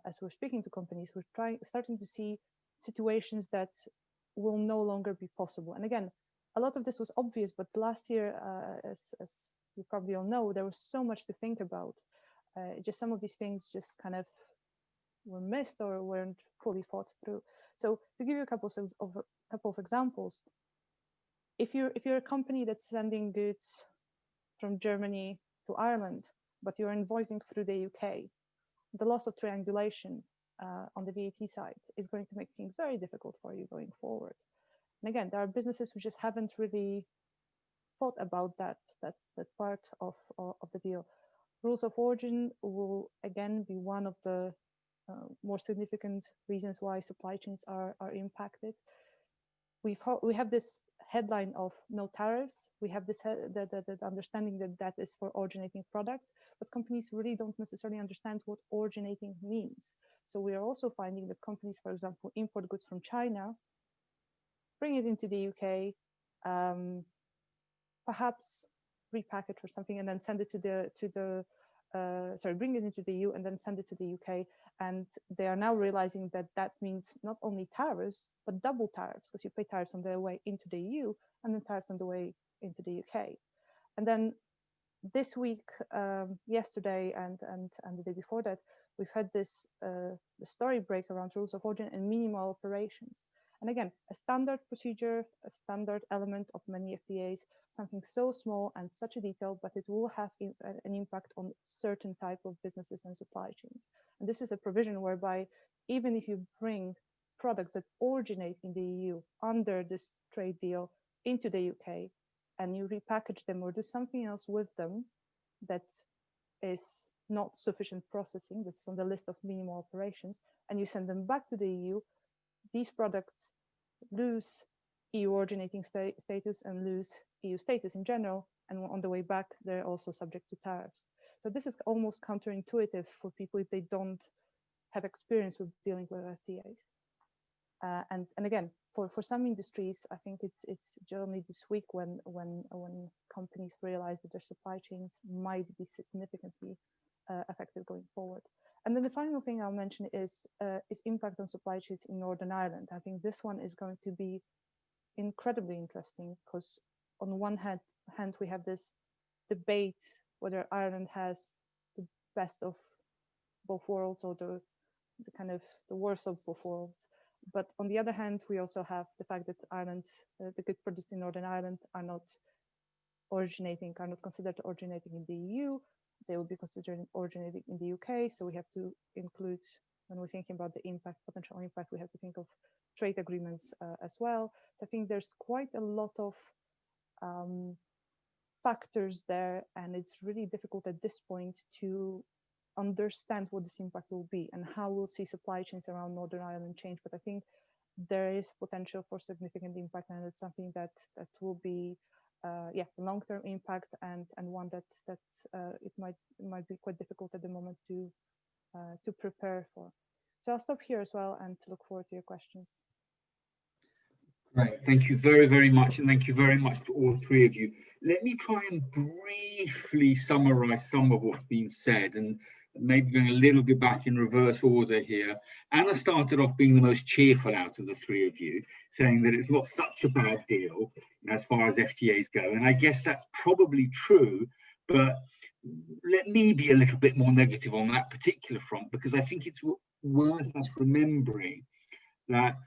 S4: As we're speaking to companies, we're starting to see situations that will no longer be possible. And again, a lot of this was obvious, but last year, as you probably all know, there was so much to think about. Just some of these things just kind of were missed or weren't fully thought through. So to give you a couple of examples, if you're a company that's sending goods from Germany to Ireland, but you're invoicing through the UK, the loss of triangulation on the VAT side is going to make things very difficult for you going forward. And again, there are businesses who just haven't really thought about that part of the deal. Rules of origin will again be one of the more significant reasons why supply chains are impacted. We have this headline of no tariffs. We have this the understanding that is for originating products, but companies really don't necessarily understand what originating means. So we are also finding that companies, for example, import goods from China, bring it into the UK, perhaps repackage or something, and then send it bring it into the EU and then send it to the UK. And they are now realizing that that means not only tariffs, but double tariffs, because you pay tariffs on the way into the EU and then tariffs on the way into the UK. And then this week, yesterday and the day before that, we've had this the story break around rules of origin and minimal operations. And again, a standard procedure, a standard element of many FTAs, something so small and such a detail, but it will have an impact on certain type of businesses and supply chains. And this is a provision whereby even if you bring products that originate in the EU under this trade deal into the UK, and you repackage them or do something else with them that is not sufficient processing, that's on the list of minimal operations, and you send them back to the EU, these products lose EU originating status and lose EU status in general, and on the way back, they're also subject to tariffs. So this is almost counterintuitive for people if they don't have experience with dealing with FTAs. And again, for some industries, I think it's generally this week when companies realize that their supply chains might be significantly affected going forward. And then the final thing I'll mention is impact on supply chains in Northern Ireland. I think this one is going to be incredibly interesting because on one hand we have this debate whether Ireland has the best of both worlds or the kind of the worst of both worlds. But on the other hand, we also have the fact that Ireland, the goods produced in Northern Ireland are not considered originating in the EU. They will be considered originating in the UK. So we have to include, when we're thinking about the impact, potential impact, we have to think of trade agreements as well. So I think there's quite a lot of factors there, and it's really difficult at this point to understand what this impact will be and how we'll see supply chains around Northern Ireland change. But I think there is potential for significant impact, and it's something that will be long-term impact and one that it might be quite difficult at the moment to prepare for. So I'll stop here as well and look forward to your questions.
S1: Great, thank you very, very much, and thank you very much to all three of you. Let me try and briefly summarize some of what's been said, and maybe going a little bit back in reverse order here. Anna started off being the most cheerful out of the three of you, saying that it's not such a bad deal as far as FTAs go. And I guess that's probably true, but let me be a little bit more negative on that particular front, because I think it's worth us remembering that,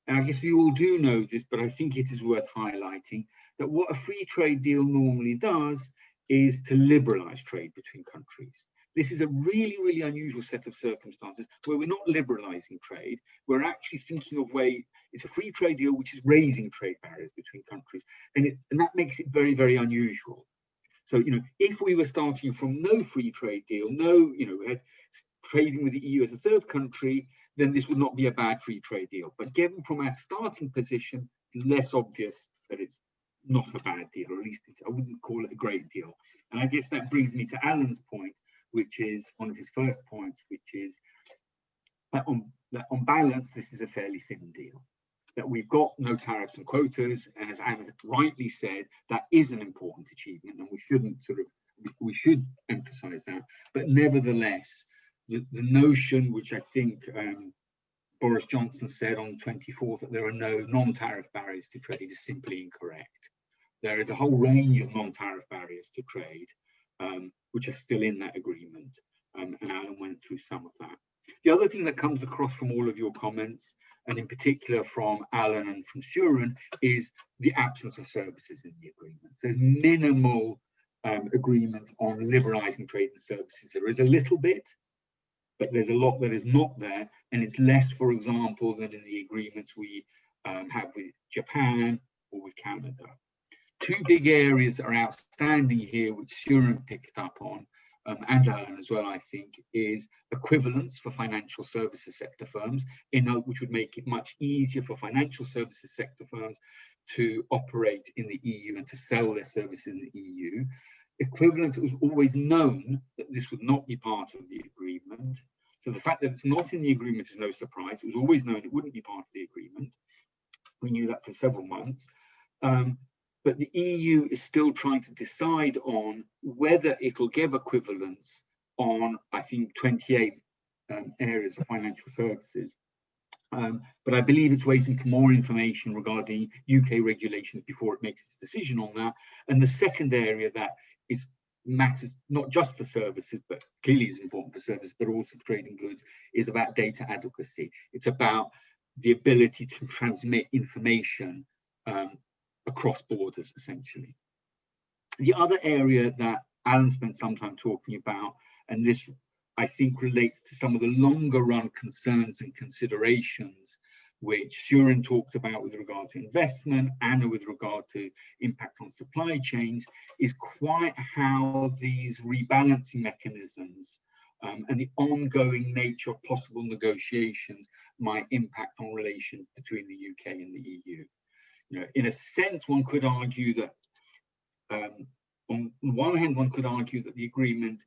S1: and I guess we all do know this, but I think it is worth highlighting, that what a free trade deal normally does is to liberalize trade between countries. This is a really, really unusual set of circumstances where we're not liberalizing trade. We're actually thinking of it's a free trade deal which is raising trade barriers between countries. And that makes it very, very unusual. So, if we were starting from no free trade deal, we had trading with the EU as a third country, then this would not be a bad free trade deal. But given from our starting position, it's less obvious that it's not a bad deal, or at least I wouldn't call it a great deal. And I guess that brings me to Alan's point, which is one of his first points, which is that on balance, this is a fairly thin deal. That we've got no tariffs and quotas, and as Anna rightly said, that is an important achievement, and we should emphasize that. But nevertheless, the notion, which I think Boris Johnson said on the 24th, that there are no non-tariff barriers to trade, is simply incorrect. There is a whole range of non-tariff barriers to trade, which are still in that agreement, and Alan went through some of that. The other thing that comes across from all of your comments, and in particular from Alan and from Suren, is the absence of services in the agreement. There's minimal agreement on liberalizing trade and services. There is a little bit, but there's a lot that is not there, and it's less, for example, than in the agreements we have with Japan or with Canada. Two big areas that are outstanding here, which Suren picked up on, and Alan as well, I think, is equivalence for financial services sector firms, which would make it much easier for financial services sector firms to operate in the EU and to sell their services in the EU. Equivalence, it was always known that this would not be part of the agreement. So the fact that it's not in the agreement is no surprise. It was always known it wouldn't be part of the agreement. We knew that for several months. But the EU is still trying to decide on whether it'll give equivalence on, I think, 28 areas of financial services. But I believe it's waiting for more information regarding UK regulations before it makes its decision on that. And the second area that matters not just for services, but clearly is important for services, but also for trading goods, is about data adequacy. It's about the ability to transmit information across borders, essentially. The other area that Alan spent some time talking about, and this I think relates to some of the longer run concerns and considerations which Suren talked about with regard to investment, Anna with regard to impact on supply chains, is quite how these rebalancing mechanisms and the ongoing nature of possible negotiations might impact on relations between the UK and the EU. You know, in a sense, one could argue that on the one hand, one could argue that the agreement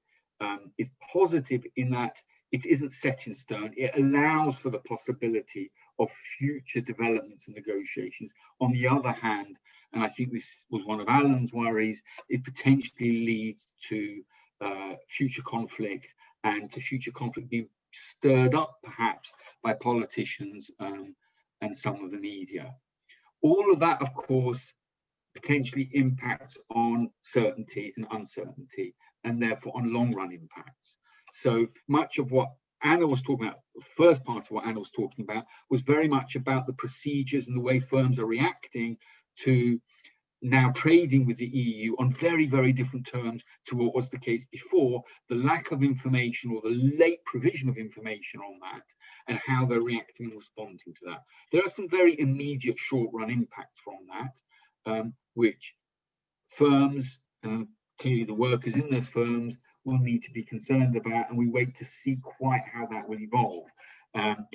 S1: is positive in that it isn't set in stone. It allows for the possibility of future developments and negotiations. On the other hand, and I think this was one of Alan's worries, it potentially leads to future conflict, and to future conflict being stirred up perhaps by politicians and some of the media. All of that, of course, potentially impacts on certainty and uncertainty, and therefore on long run impacts. So much of what Anna was talking about, the first part of what Anna was talking about, was very much about the procedures and the way firms are reacting to now trading with the EU on very, very different terms to what was the case before, the lack of information or the late provision of information on that, and how they're reacting and responding to that. There are some very immediate short-run impacts from that, which firms, clearly the workers in those firms, will need to be concerned about, and we wait to see quite how that will evolve.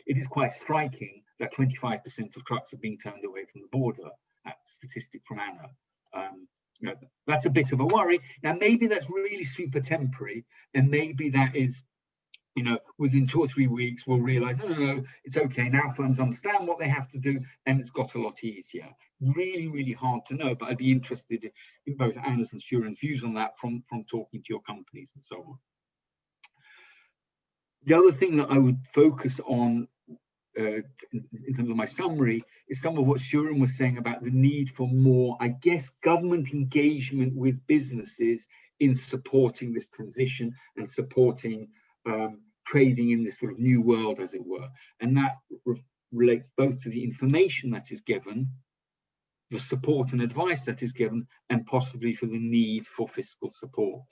S1: It is quite striking that 25% of trucks are being turned away from the border. That statistic from Anna. You know, that's a bit of a worry. Now, maybe that's really super temporary, and maybe that is, you know, within 2 or 3 weeks, we'll realize, no, it's okay. Now firms understand what they have to do, and it's got a lot easier. Really, really hard to know, but I'd be interested in both Anna's and Suren's views on that from talking to your companies and so on. The other thing that I would focus on in terms of my summary is some of what Suren was saying about the need for more, I guess, government engagement with businesses in supporting this transition and supporting trading in this sort of new world, as it were. And that relates both to the information that is given, the support and advice that is given, and possibly for the need for fiscal support.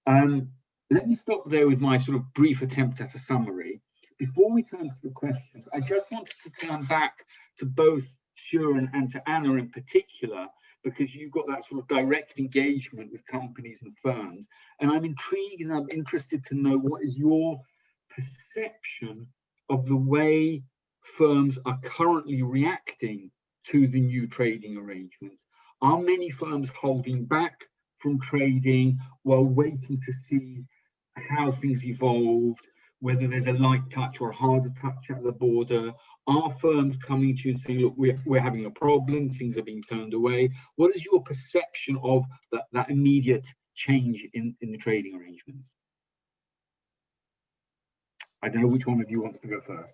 S1: Let me stop there with my sort of brief attempt at a summary. Before we turn to the questions, I just wanted to turn back to both Suren and to Anna in particular, because you've got that sort of direct engagement with companies and firms. And I'm intrigued and I'm interested to know what is your perception of the way firms are currently reacting to the new trading arrangements. Are many firms holding back from trading while waiting to see how things evolved, whether there's a light touch or a harder touch at the border? Are firms coming to you and saying, look, we're having a problem, things are being turned away? What is your perception of that immediate change in the trading arrangements? I don't know which one of you wants to go first.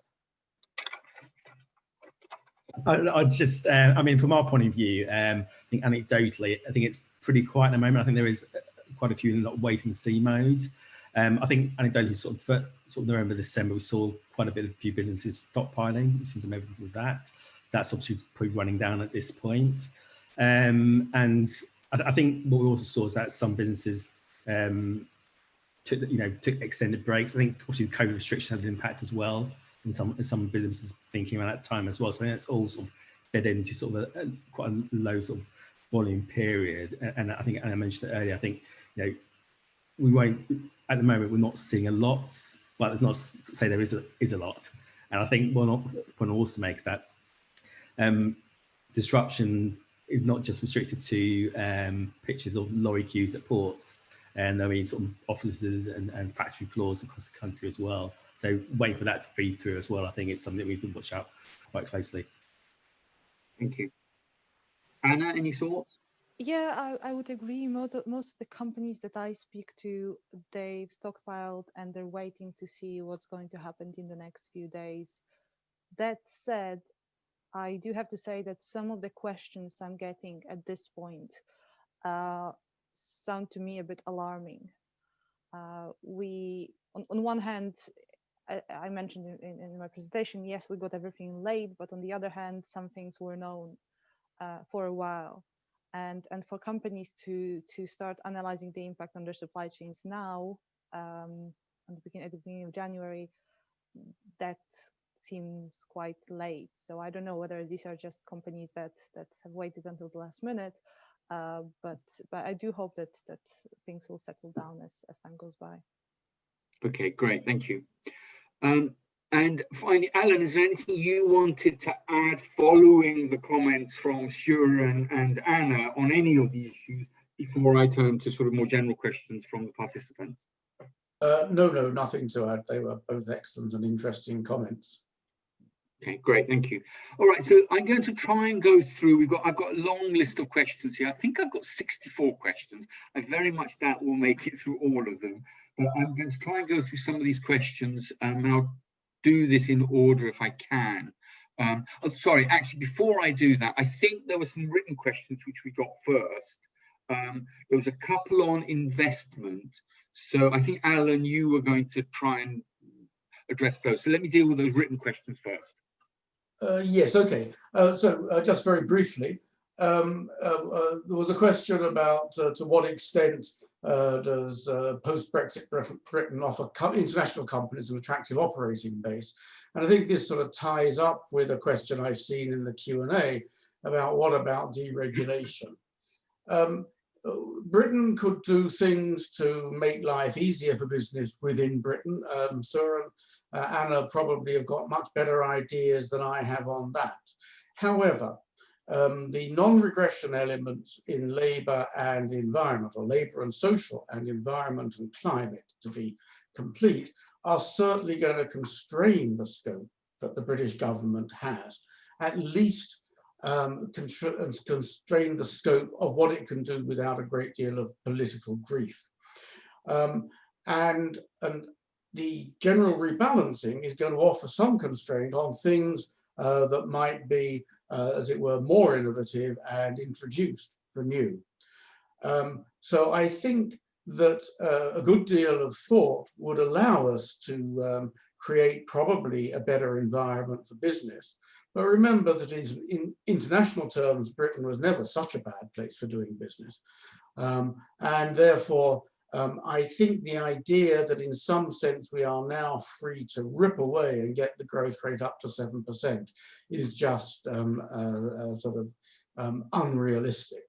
S3: I just, I mean, from our point of view, I think anecdotally, I think it's pretty quiet at the moment. I think there is quite a few in wait and see mode. I think anecdotally, sort of November, December, we saw quite a few businesses stockpiling. We've seen some evidence of that. So that's obviously probably running down at this point. And I think what we also saw is that some businesses took extended breaks. I think obviously the COVID restrictions had an impact as well, and some businesses thinking around that time as well. So I think that's all sort of fed into sort of quite a low sort of volume period. And I think, and I mentioned it earlier, I think, you know, we won't, at the moment, we're not seeing a lot, but there's not to say there is a lot. And I think one also makes that disruption is not just restricted to pictures of lorry queues at ports, and I mean sort of offices and factory floors across the country as well. So waiting for that to feed through as well, I think it's something that we can watch out quite closely.
S1: Thank you. Anna, any thoughts?
S4: Yeah, I would agree. Most of the companies that I speak to, they've stockpiled and they're waiting to see what's going to happen in the next few days. That said, I do have to say that some of the questions I'm getting at this point sound to me a bit alarming. On one hand, I mentioned in my presentation, yes, we got everything late, but on the other hand, some things were known for a while. And for companies to start analyzing the impact on their supply chains now, at the beginning of January, that seems quite late. So I don't know whether these are just companies that have waited until the last minute, but I do hope that things will settle down as time goes by.
S1: Okay, great, thank you. And finally, Alan, is there anything you wanted to add following the comments from Suren and Anna on any of the issues before I turn to sort of more general questions from the participants?
S2: No, nothing to add. They were both excellent and interesting comments.
S1: Okay, great, thank you. All right, so I'm going to try and go through. I've got a long list of questions here. I think I've got 64 questions. I very much doubt we'll make it through all of them, but I'm going to try and go through some of these questions, and I'll do this in order if I can. Oh, sorry, actually, before I do that, I think there were some written questions which we got first. There was a couple on investment. So I think, Alan, you were going to try and address those. So let me deal with those written questions first.
S2: Yes, okay. So just very briefly, there was a question about to what extent does post-Brexit Britain offer international companies an attractive operating base? And I think this sort of ties up with a question I've seen in the Q&A about what about deregulation? Britain could do things to make life easier for business within Britain. Suren, Anna probably have got much better ideas than I have on that. However, the non-regression elements in labour and environment, or labour and social and environment and climate, to be complete, are certainly going to constrain the scope that the British government has, at least constrain the scope of what it can do without a great deal of political grief. And the general rebalancing is going to offer some constraint on things that might be, as it were, more innovative and introduced for new. So I think that a good deal of thought would allow us to create probably a better environment for business. But remember that in international terms, Britain was never such a bad place for doing business. And therefore, I think the idea that in some sense we are now free to rip away and get the growth rate up to 7% is just sort of unrealistic.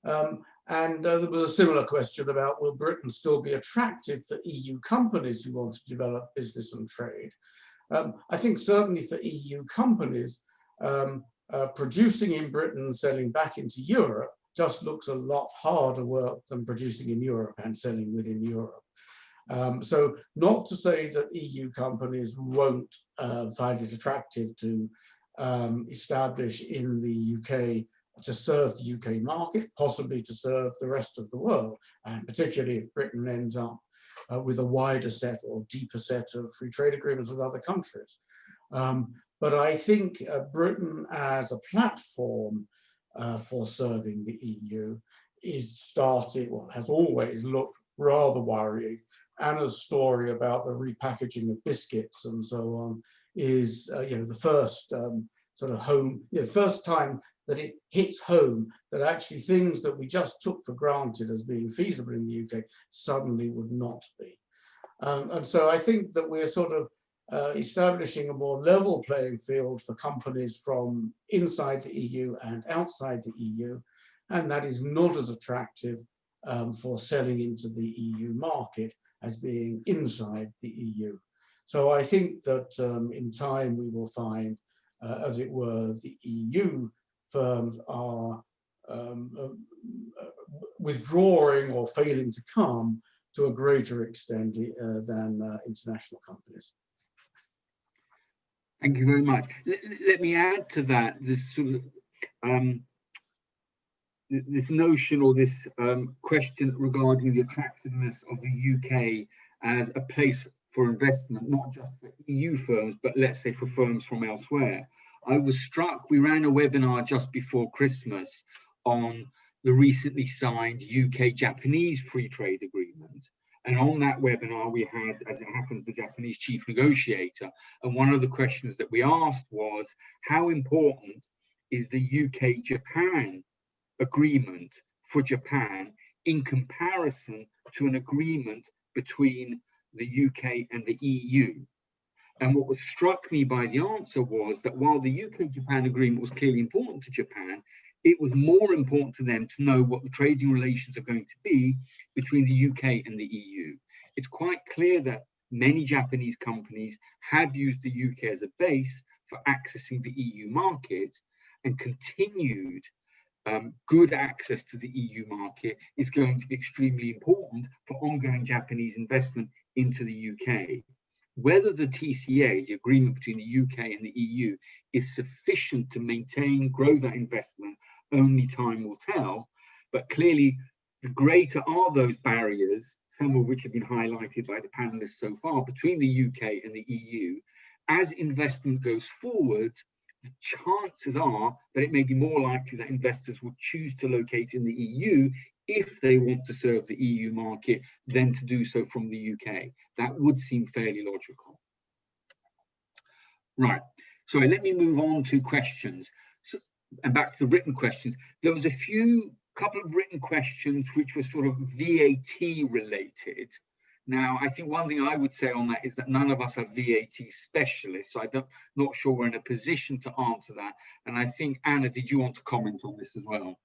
S2: And there was a similar question about, will Britain still be attractive for EU companies who want to develop business and trade? I think certainly for EU companies, producing in Britain and selling back into Europe just looks a lot harder work than producing in Europe and selling within Europe. So not to say that EU companies won't find it attractive to establish in the UK to serve the UK market, possibly to serve the rest of the world, and particularly if Britain ends up with a wider set or deeper set of free trade agreements with other countries. But I think Britain as a platform for serving the EU is starting, well, has always looked rather worrying. Anna's story about the repackaging of biscuits and so on is, the first sort of first time that it hits home that actually things that we just took for granted as being feasible in the UK suddenly would not be. And so I think that we're sort of establishing a more level playing field for companies from inside the EU and outside the EU, and that is not as attractive for selling into the EU market as being inside the EU. So I think that in time we will find, as it were, the EU firms are withdrawing or failing to come to a greater extent than international companies.
S1: Thank you very much. Let me add to that this sort of this notion or this question regarding the attractiveness of the UK as a place for investment, not just for EU firms, but let's say for firms from elsewhere. I was struck, we ran a webinar just before Christmas on the recently signed UK-Japanese free trade agreement. And on that webinar, we had, as it happens, the Japanese chief negotiator. And one of the questions that we asked was, how important is the UK-Japan agreement for Japan in comparison to an agreement between the UK and the EU? And what was struck me by the answer was that while the UK-Japan agreement was clearly important to Japan, it was more important to them to know what the trading relations are going to be between the UK and the EU. It's quite clear that many Japanese companies have used the UK as a base for accessing the EU market, and continued good access to the EU market is going to be extremely important for ongoing Japanese investment into the UK. Whether the TCA, the agreement between the UK and the EU, is sufficient to maintain, grow that investment, only time will tell. But clearly, the greater are those barriers, some of which have been highlighted by the panelists so far, between the UK and the EU. As investment goes forward, the chances are that it may be more likely that investors will choose to locate in the EU if they want to serve the EU market than to do so from the UK. That would seem fairly logical. Right, so let me move on to questions. So, and back to the written questions. There was a couple of written questions which were sort of VAT related. Now, I think one thing I would say on that is that none of us are VAT specialists, so I'm not sure we're in a position to answer that. And I think, Anna, did you want to comment on this as well?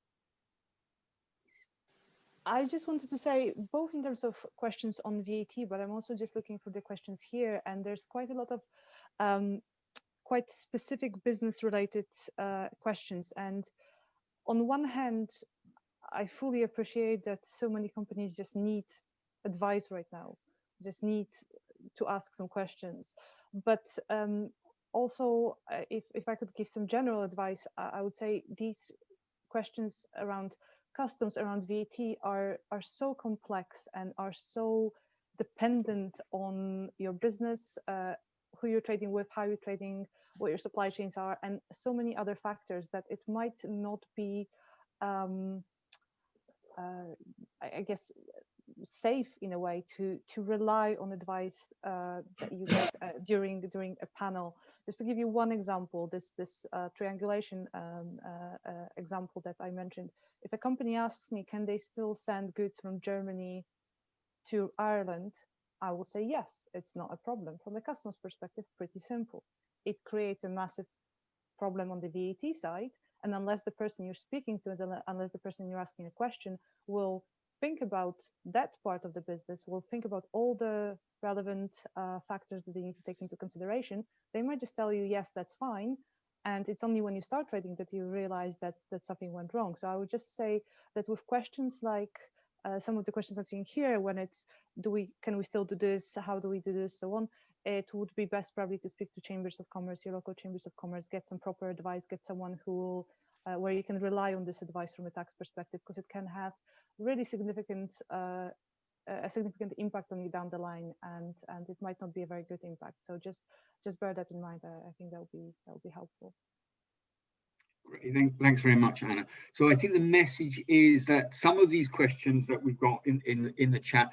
S4: I just wanted to say, both in terms of questions on VAT, but I'm also just looking for the questions here, and there's quite a lot of quite specific business-related questions. And on one hand, I fully appreciate that so many companies just need advice right now, just need to ask some questions. But also, if I could give some general advice, I would say these questions around customs, around VAT are so complex and are so dependent on your business, who you're trading with, how you're trading, what your supply chains are, and so many other factors that it might not be, I guess, safe in a way to rely on advice that you get during a panel. Just to give you one example, this triangulation example that I mentioned. If a company asks me, can they still send goods from Germany to Ireland? I will say yes, it's not a problem. From the customs perspective, pretty simple. It creates a massive problem on the VAT side, and unless the person you're speaking to, unless the person you're asking a question will think about that part of the business, will think about all the relevant factors that they need to take into consideration, they might just tell you, yes, that's fine. And it's only when you start trading that you realize that something went wrong. So I would just say that with questions like some of the questions I'm seeing here, when it's, can we still do this? How do we do this? So on, it would be best probably to speak to chambers of commerce, your local chambers of commerce, get some proper advice, get someone who where you can rely on this advice from a tax perspective, because it can have really significant a significant impact on you down the line, and it might not be a very good impact. So just bear that in mind. I think that will be helpful.
S1: Great. Thanks very much, Anna. So I think the message is that some of these questions that we've got in the chat,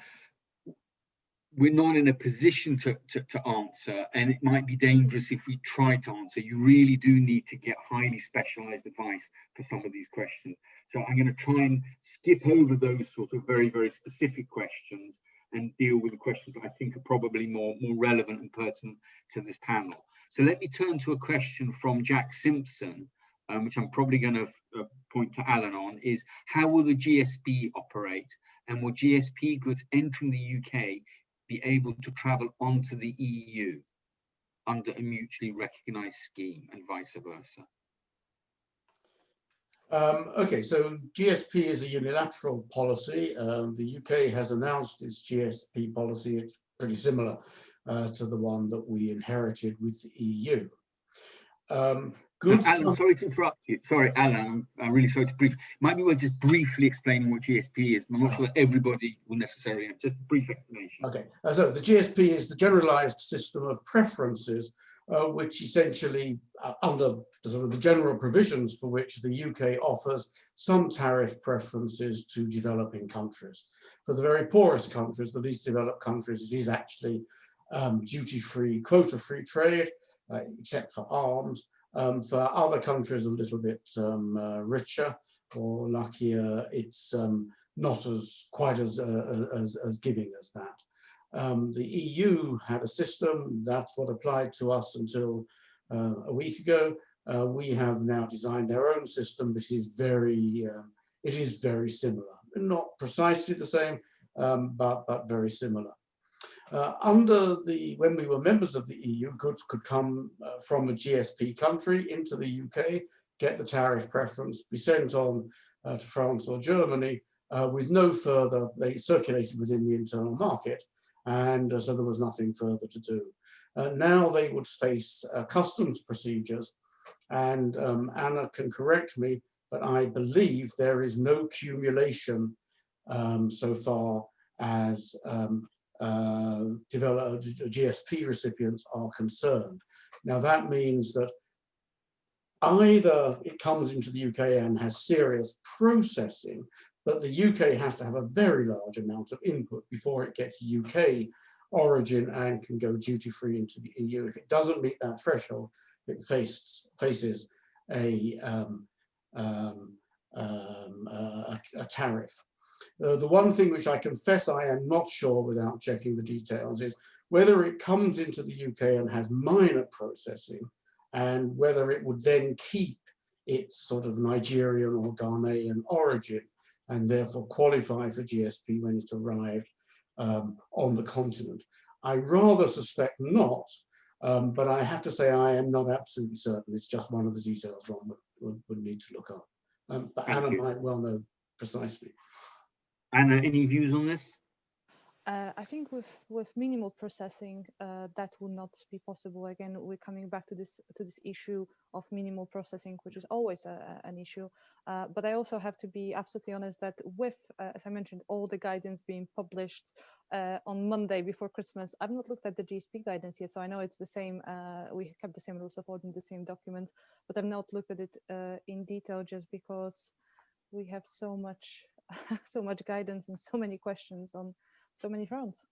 S1: we're not in a position to answer, and it might be dangerous if we try to answer. You really do need to get highly specialized advice for some of these questions. So I'm going to try and skip over those sort of very, very specific questions and deal with the questions that I think are probably more relevant and pertinent to this panel. So let me turn to a question from Jack Simpson, which I'm probably going to point to Alan on, is how will the GSP operate? And will GSP goods entering the UK be able to travel onto the EU under a mutually recognised scheme, and vice versa?
S2: Okay, so GSP is a unilateral policy. The UK has announced its GSP policy. It's pretty similar to the one that we inherited with the EU.
S1: Alan, sorry to interrupt you. Sorry, Alan, I'm really sorry to brief. Might be worth just briefly explaining what GSP is. I'm not sure that everybody will necessarily have just a brief explanation.
S2: Okay, so the GSP is the generalized system of preferences, which essentially, under sort of the general provisions for which the UK offers some tariff preferences to developing countries. for the very poorest countries, the least developed countries, it is actually duty-free, quota-free trade, except for arms. For other countries a little bit richer or luckier, it's not quite as giving as that. The EU had a system, that's what applied to us until a week ago. We have now designed our own system. This is it is very similar, not precisely the same, but very similar. When we were members of the EU, goods could come from a GSP country into the UK, get the tariff preference, be sent on to France or Germany with no further, they circulated within the internal market, and so there was nothing further to do. Now they would face customs procedures, and Anna can correct me, but I believe there is no cumulation so far as GSP recipients are concerned. Now that means that either it comes into the UK and has serious processing, but the UK has to have a very large amount of input before it gets UK origin and can go duty-free into the EU. If it doesn't meet that threshold, it faces a tariff. The one thing which I confess I am not sure without checking the details is whether it comes into the UK and has minor processing, and whether it would then keep its sort of Nigerian or Ghanaian origin and therefore qualify for GSP when it arrived on the continent. I rather suspect not, but I have to say I am not absolutely certain. It's just one of the details one would need to look up. But Anna might well know precisely.
S1: Anna, any views on this?
S4: I think with minimal processing, that will not be possible. Again, we're coming back to this issue of minimal processing, which is always an issue. But I also have to be absolutely honest that with, as I mentioned, all the guidance being published on Monday before Christmas, I've not looked at the GSP guidance yet, so I know it's the same. We kept the same rules of order in the same document, but I've not looked at it in detail just because we have so much guidance and so many questions on so many fronts.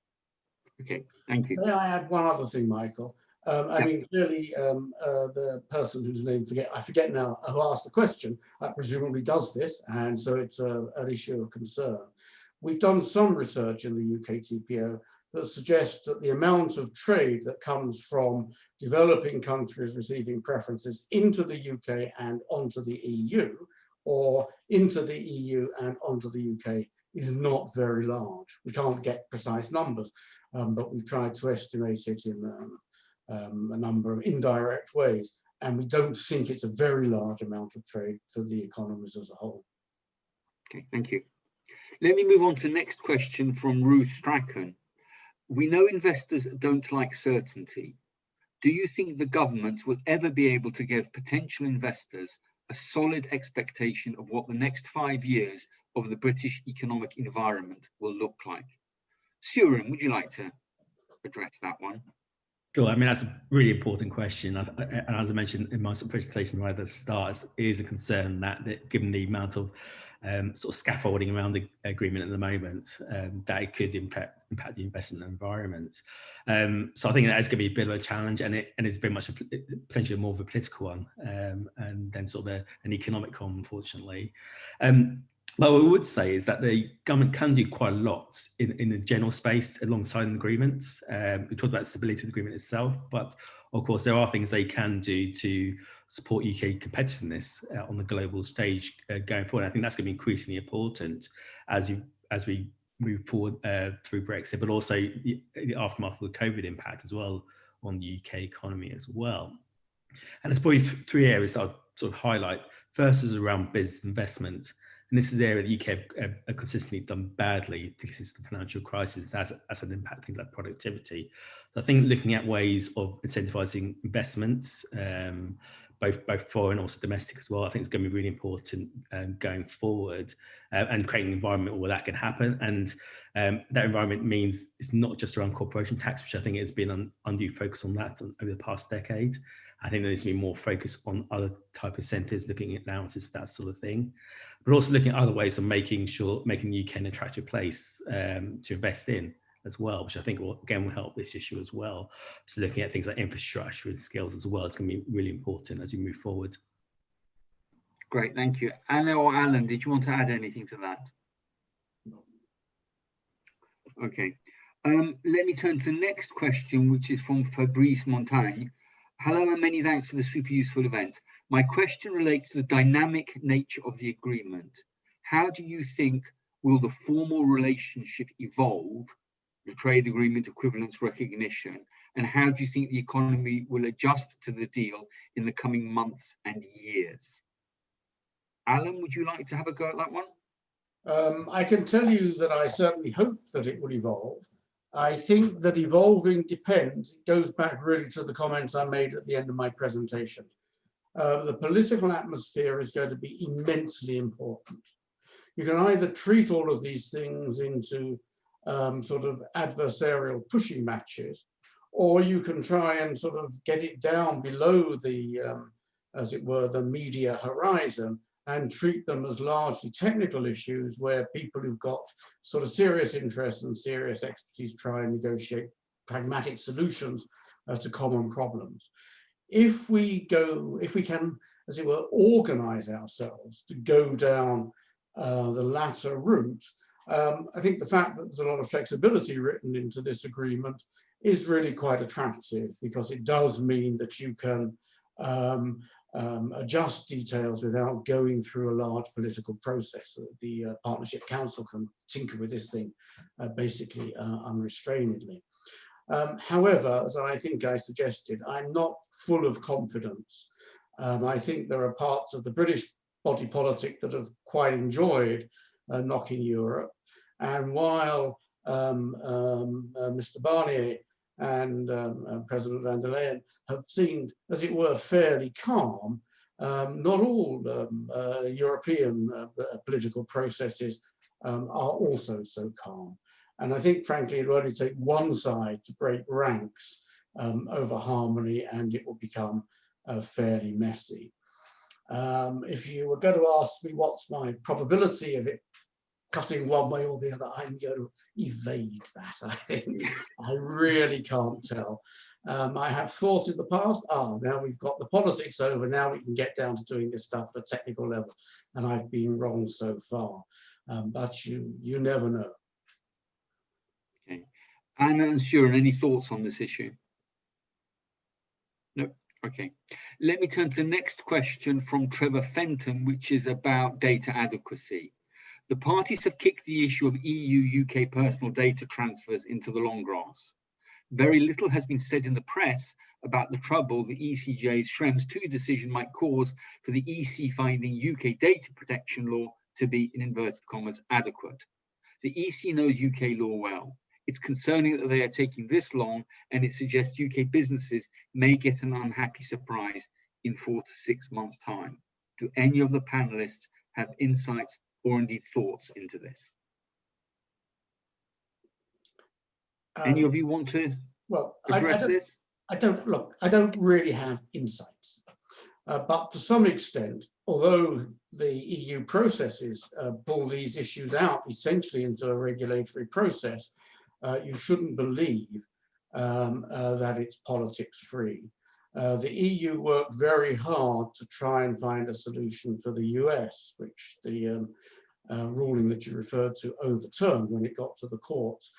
S1: Okay, thank you.
S2: May I add one other thing, Michael? I mean, clearly the person whose name I forget now, who asked the question, presumably does this, and so it's an issue of concern. We've done some research in the UKTPO that suggests that the amount of trade that comes from developing countries receiving preferences into the UK and onto the EU, or into the EU and onto the UK, is not very large. We can't get precise numbers, but we've tried to estimate it in a number of indirect ways, and we don't think it's a very large amount of trade for the economies as a whole.
S1: Okay, thank you. Let me move on to the next question from Ruth Strachan. We know investors don't like certainty. Do you think the government will ever be able to give potential investors a solid expectation of what the next 5 years of the British economic environment will look like? Suren, would you like to address that one?
S3: Sure. I mean, that's a really important question. And as I mentioned in my presentation right at the start, it is a concern that given the amount of sort of scaffolding around the agreement at the moment, that it could impact the investment environment. So I think that is going to be a bit of a challenge, and it's very much potentially more of a political one, and then sort of an economic one, unfortunately. But what we would say is that the government can do quite a lot in the general space alongside the agreements. We talked about the stability of the agreement itself, but of course there are things they can do to support UK competitiveness on the global stage going forward. I think that's going to be increasingly important as we move forward through Brexit, but also the aftermath of the COVID impact as well on the UK economy as well. And there's probably three areas that I'll sort of highlight. First is around business investment. And this is the area that the UK have consistently done badly because it's the financial crisis as an impact, things like productivity. So I think looking at ways of incentivizing investments, both foreign and also domestic as well, I think it's going to be really important going forward, and creating an environment where that can happen. And that environment means it's not just around corporation tax, which I think has been undue focus on that over the past decade. I think there needs to be more focus on other type of centres, looking at allowances, that sort of thing, but also looking at other ways of making the UK an attractive place to invest in as well, which I think will help this issue as well. So looking at things like infrastructure and skills as well, it's going to be really important as we move forward.
S1: Great, thank you. Anna or Alan, did you want to add anything to that?
S2: No.
S1: Okay. Let me turn to the next question, which is from Fabrice Montagne. Hello and many thanks for the super useful event. My question relates to the dynamic nature of the agreement. How do you think will the formal relationship evolve, the trade agreement equivalence recognition, and how do you think the economy will adjust to the deal in the coming months and years? Alan, would you like to have a go at that one?
S2: I can tell you that I certainly hope that it will evolve. I think that evolving depends, it goes back really to the comments I made at the end of my presentation. The political atmosphere is going to be immensely important. You can either treat all of these things into sort of adversarial pushing matches, or you can try and sort of get it down below the, as it were, the media horizon, and treat them as largely technical issues where people who've got sort of serious interests and serious expertise try and negotiate pragmatic solutions to common problems. If we can, as it were, organize ourselves to go down the latter route, I think the fact that there's a lot of flexibility written into this agreement is really quite attractive, because it does mean that you can adjust details without going through a large political process. The Partnership Council can tinker with this thing basically unrestrainedly. However, as I think I suggested, I'm not full of confidence. I think there are parts of the British body politic that have quite enjoyed knocking Europe. And while Mr. Barnier and President van der Leyen have seemed, as it were, fairly calm, not all European political processes are also so calm. And I think, frankly, it will only take one side to break ranks over harmony, and it will become fairly messy. If you were going to ask me what's my probability of it cutting one way or the other, I'm going to evade that, I think. I really can't tell. I have thought in the past, now we've got the politics over, now we can get down to doing this stuff at a technical level. And I've been wrong so far. But you never know.
S1: Okay. Anna and Suren, any thoughts on this issue? No. Okay. Let me turn to the next question from Trevor Fenton, which is about data adequacy. The parties have kicked the issue of EU-UK personal data transfers into the long grass. Very little has been said in the press about the trouble the ECJ's Schrems II decision might cause for the EC finding UK data protection law to be, in inverted commas, adequate. The EC knows UK law well. It's concerning that they are taking this long, and it suggests UK businesses may get an unhappy surprise in 4 to 6 months' time. Do any of the panelists have insights or indeed thoughts into this? Any of you want to address this?
S2: I don't really have insights, but to some extent, although the EU processes pull these issues out essentially into a regulatory process, you shouldn't believe that it's politics free. The EU worked very hard to try and find a solution for the US, which the ruling that you referred to overturned when it got to the courts.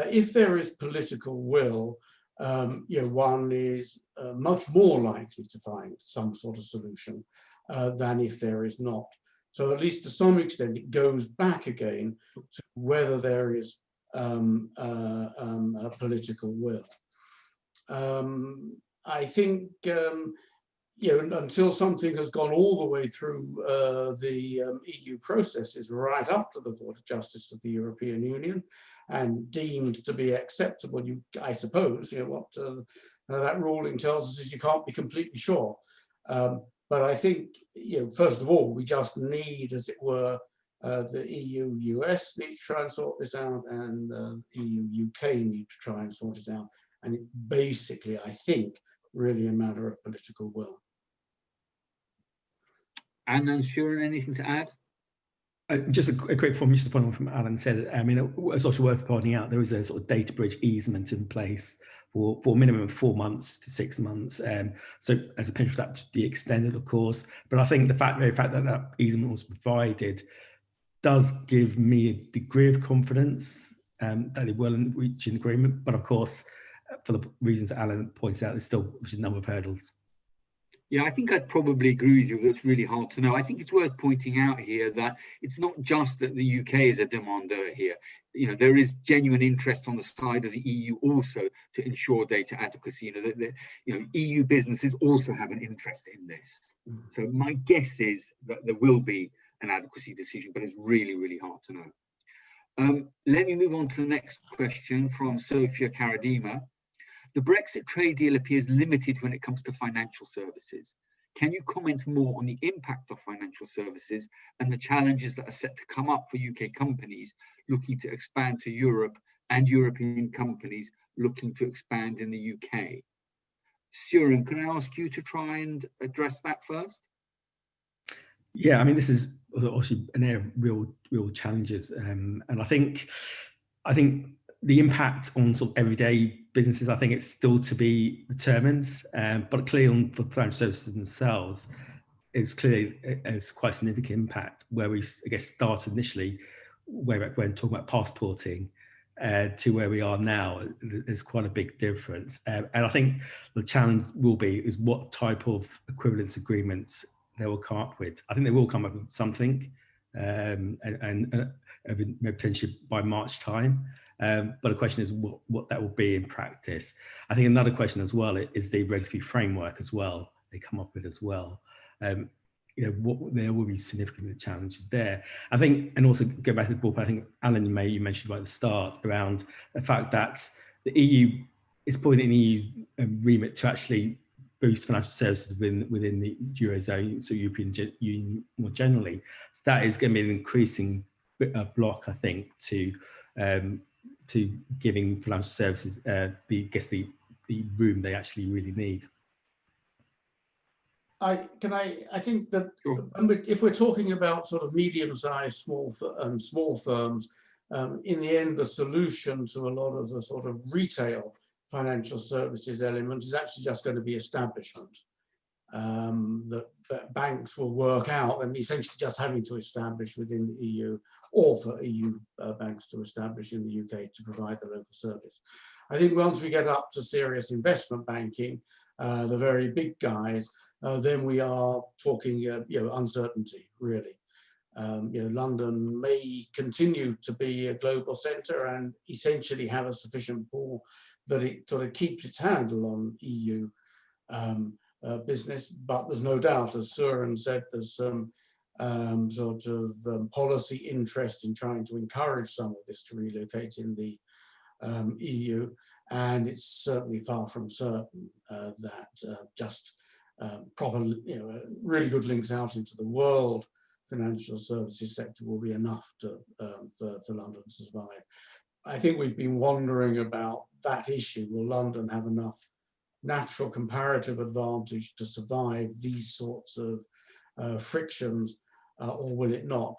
S2: If there is political will, one is much more likely to find some sort of solution than if there is not. So at least to some extent, it goes back again to whether there is a political will. I think until something has gone all the way through the EU processes right up to the Court of Justice of the European Union and deemed to be acceptable, I suppose, what that ruling tells us is you can't be completely sure. But I think, first of all, we just need, as it were, the EU-US need to try and sort this out, and EU-UK need to try and sort it out. And it basically, I think, really a matter of political will.
S1: And Suren, anything to add?
S3: Just a quick form, just to follow on from Alan said. I mean, it's also worth pointing out there is a sort of data bridge easement in place for a minimum of 4 months to 6 months. So as a potential for that to be extended, of course. But I think the very fact that that easement was provided does give me a degree of confidence that they will reach an agreement. But of course, for the reasons that Alan points out, there's still a number of hurdles.
S1: Yeah, I think I'd probably agree with you. That's really hard to know. I think it's worth pointing out here that it's not just that the UK is a demandeur here. You know, there is genuine interest on the side of the EU also to ensure data adequacy. You know, EU businesses also have an interest in this. So my guess is that there will be an adequacy decision, but it's really, really hard to know. Let me move on to the next question from Sofia Karadima. The Brexit trade deal appears limited when it comes to financial services. Can you comment more on the impact of financial services and the challenges that are set to come up for UK companies looking to expand to Europe and European companies looking to expand in the UK? Suren, can I ask you to try and address that first?
S3: Yeah, I mean, this is obviously an area of real challenges, and I think the impact on sort of everyday businesses, I think it's still to be determined, but clearly for financial services themselves, it's quite a significant impact. Where we, I guess, started initially, way back when talking about passporting, to where we are now, there's quite a big difference. And I think the challenge will be is what type of equivalence agreements they will come up with. I think they will come up with something, and maybe potentially by March time. But the question is what that will be in practice. I think another question as well is the regulatory framework as well. They come up with as well. You know, there will be significant challenges there. I think, and also go back to the book. I think Alan, you mentioned right at the start around the fact that the EU is putting an EU remit to actually boost financial services within the Eurozone, so European Union more generally. So that is going to be an increasing block, I think, to giving financial services the room they actually really need.
S2: I think that if we're talking about sort of medium-sized small firms, in the end, the solution to a lot of the sort of retail financial services element is actually just going to be establishment. That banks will work out and essentially just having to establish within the EU, or for EU banks to establish in the UK to provide the local service. I think once we get up to serious investment banking, the very big guys, then we are talking uncertainty, really. London may continue to be a global centre and essentially have a sufficient pool that it sort of keeps its handle on EU business, but there's no doubt, as Suren said, there's some sort of policy interest in trying to encourage some of this to relocate in the EU, and it's certainly far from certain that just proper, really good links out into the world financial services sector will be enough to for London to survive. I think we've been wondering about that issue. Will London have enough natural comparative advantage to survive these sorts of frictions, or will it not?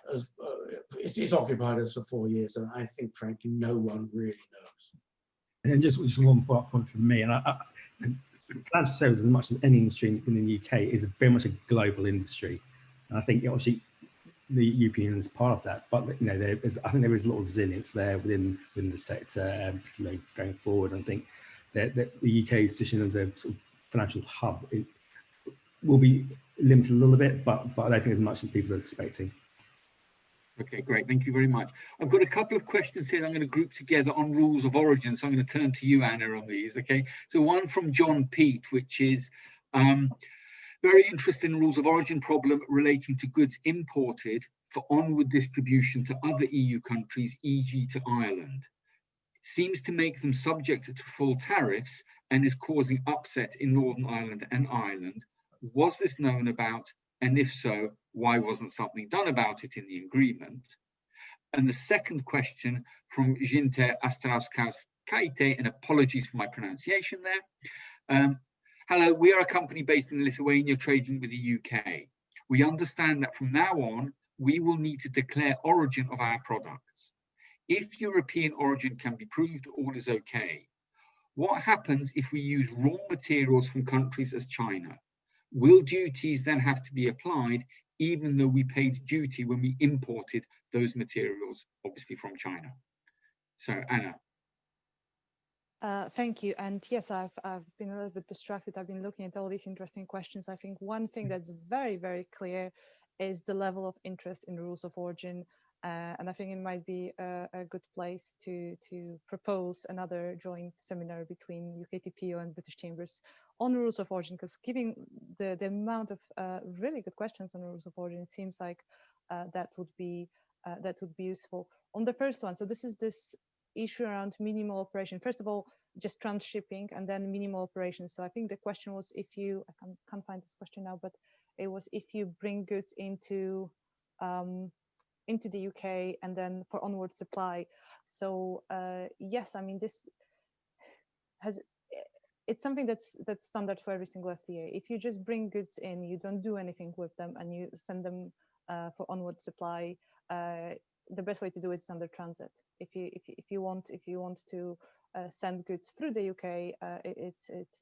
S2: It's occupied us for 4 years, and I think, frankly, no one really knows.
S3: And just one point from me, and financial services, as much as any industry in the UK, is very much a global industry. And I think obviously the European Union is part of that, but I think there is a lot of resilience there within the sector, particularly going forward. I think that the UK's position as a sort of financial hub will be limited a little bit, but I don't think as much as people are expecting.
S1: Okay, great. Thank you very much. I've got a couple of questions here that I'm going to group together on rules of origin. So I'm going to turn to you, Anna, on these. Okay. So one from John Pete, which is very interested in rules of origin problem relating to goods imported for onward distribution to other EU countries, e.g. to Ireland. Seems to make them subject to full tariffs and is causing upset in Northern Ireland and Ireland. Was this known about? And if so, why wasn't something done about it in the agreement? And the second question from Jinte Astrauskaite, and apologies for my pronunciation there. Hello, we are a company based in Lithuania trading with the UK. We understand that from now on, we will need to declare origin of our products. If European origin can be proved, all is okay. What happens if we use raw materials from countries as China? Will duties then have to be applied, even though we paid duty when we imported those materials, obviously from China? So, Anna.
S4: Thank you. And yes, I've been a little bit distracted. I've been looking at all these interesting questions. I think one thing that's very, very clear is the level of interest in rules of origin. And I think it might be a good place to propose another joint seminar between UKTPO and British Chambers on rules of origin, because given the amount of really good questions on rules of origin, it seems like that would be useful. On the first one, so this issue around minimal operation. First of all, just transshipping and then minimal operations. So I think the question was if you, I can't find this question now, but it was if you bring goods into the UK and then for onward supply. So yes, I mean, this it's something that's standard for every single FTA. If you just bring goods in, you don't do anything with them and you send them for onward supply, the best way to do it is under transit. If you want to send goods through the UK, it's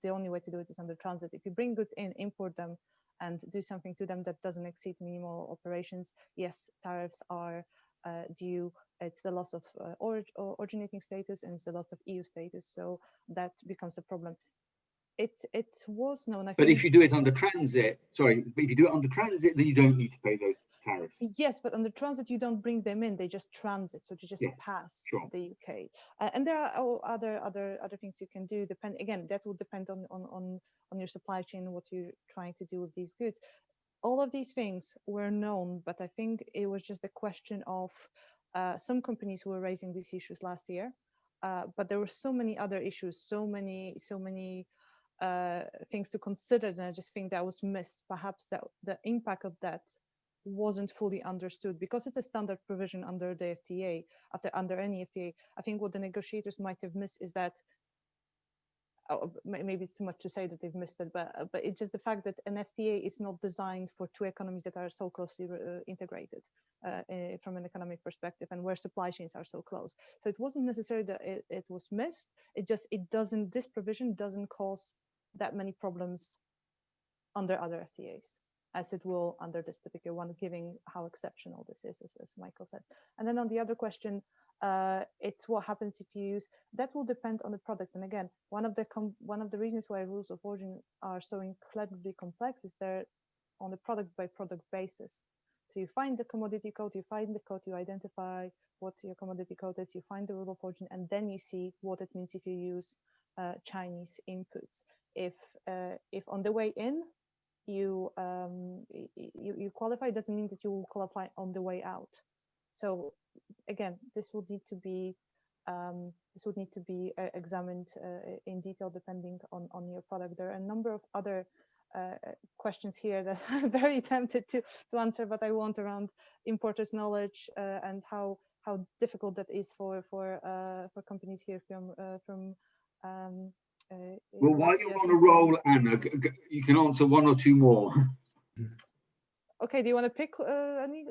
S4: the only way to do it is under transit. If you bring goods in, import them, and do something to them that doesn't exceed minimal operations, yes, tariffs are due. It's the loss of originating status and it's the loss of EU status, so that becomes a problem. It was known, I think.
S1: But if you do it under transit, sorry, but if you do it under transit, then you don't need to pay those tariffs.
S4: Yes, but under transit, you don't bring them in; they just transit, so you just pass the UK. And there are other things you can do. Again, that will depend on your supply chain, what you're trying to do with these goods. All of these things were known, but I think it was just a question of some companies who were raising these issues last year. But there were so many other issues, so many things to consider, and I just think that was missed. Perhaps that the impact of that wasn't fully understood because it's a standard provision under the FTA, under any FTA. I think what the negotiators might have missed is that, maybe it's too much to say that they've missed it, but it's just the fact that an FTA is not designed for two economies that are so closely integrated from an economic perspective, and where supply chains are so close. So it wasn't necessarily that it was missed. This provision doesn't cause that many problems under other FTAs, as it will under this particular one, given how exceptional this is, as Michael said. And then on the other question, it's what happens if you use, that will depend on the product. And again, one of the reasons why rules of origin are so incredibly complex is they're on a product by product basis. So you find the commodity code, you find the code, you identify what your commodity code is, you find the rule of origin, and then you see what it means if you use Chinese inputs. If on the way in you qualify, it doesn't mean that you will qualify on the way out. So again, this would need to be examined in detail depending on your product. There are a number of other questions here that I'm very tempted to answer, but I want around importers' knowledge and how difficult that is for companies here from
S1: well, while you're on a roll, Anna, you can answer one or two more.
S4: Okay, do you want to pick any?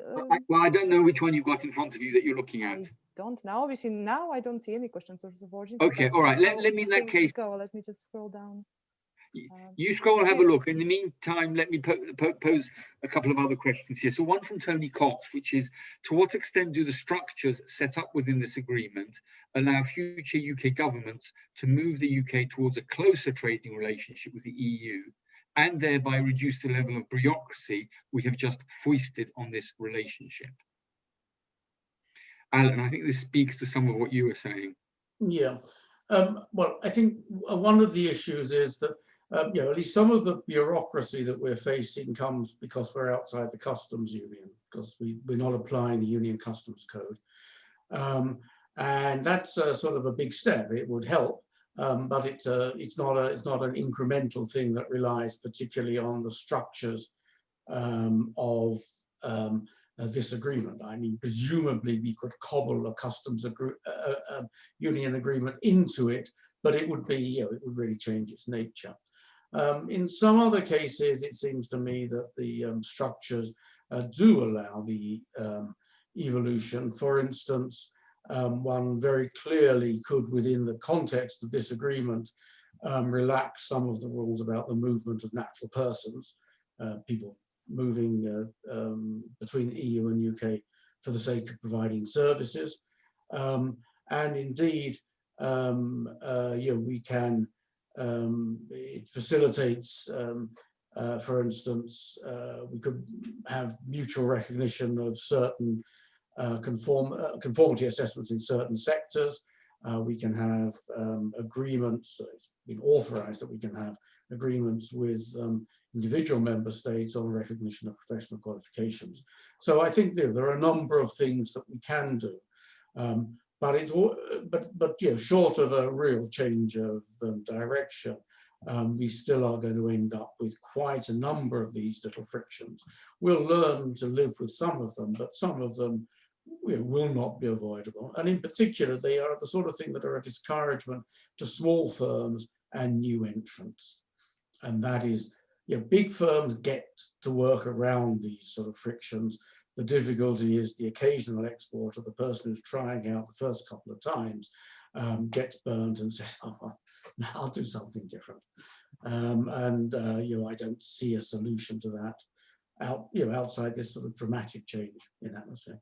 S1: Well, I don't know which one you've got in front of you that you're looking at.
S4: I don't now. Obviously, now I don't see any questions of origin.
S1: Okay, all right. Let me in that case
S4: go. Let me just scroll down.
S1: You scroll and have a look. In the meantime, let me pose a couple of other questions here. So one from Tony Cox, which is, to what extent do the structures set up within this agreement allow future UK governments to move the UK towards a closer trading relationship with the EU and thereby reduce the level of bureaucracy we have just foisted on this relationship? Alan, I think this speaks to some of what you were saying.
S2: Yeah. Well, I think one of the issues is that at least some of the bureaucracy that we're facing comes because we're outside the customs union, because we're not applying the union customs code. And that's sort of a big step. It would help, but it's not an incremental thing that relies particularly on the structures of this agreement. I mean, presumably we could cobble a customs union agreement into it, but it would be, you know, it would really change its nature. In some other cases, it seems to me that the structures do allow the evolution. For instance, one very clearly could, within the context of this agreement, relax some of the rules about the movement of natural persons, people moving between the EU and UK for the sake of providing services. And indeed, you know, we can, it facilitates, for instance, we could have mutual recognition of certain conformity assessments in certain sectors. We can have agreements, it's been authorized that we can have agreements with individual member states on recognition of professional qualifications. So I think there are a number of things that we can do. But it's you know, short of a real change of direction, we still are going to end up with quite a number of these little frictions. We'll learn to live with some of them, but some of them, you know, will not be avoidable. And in particular, they are the sort of thing that are a discouragement to small firms and new entrants. And that is, you know, big firms get to work around these sort of frictions. The difficulty is the occasional exporter, the person who's trying out the first couple of times, gets burnt and says, oh, now I'll do something different. You know, I don't see a solution to that you know, outside this sort of dramatic change in atmosphere.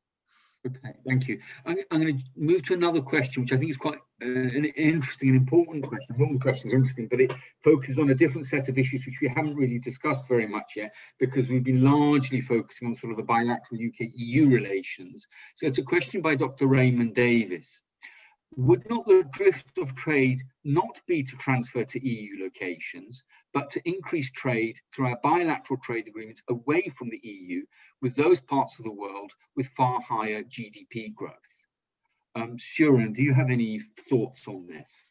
S1: Okay, thank you. I'm going to move to another question, which I think is quite an interesting and important question. All the questions are interesting, but it focuses on a different set of issues which we haven't really discussed very much yet, because we've been largely focusing on sort of the bilateral UK-EU relations. So it's a question by Dr. Raymond Davis. Would not the drift of trade not be to transfer to EU locations, but to increase trade through our bilateral trade agreements away from the EU with those parts of the world with far higher GDP growth? Suren, do you have any thoughts on this?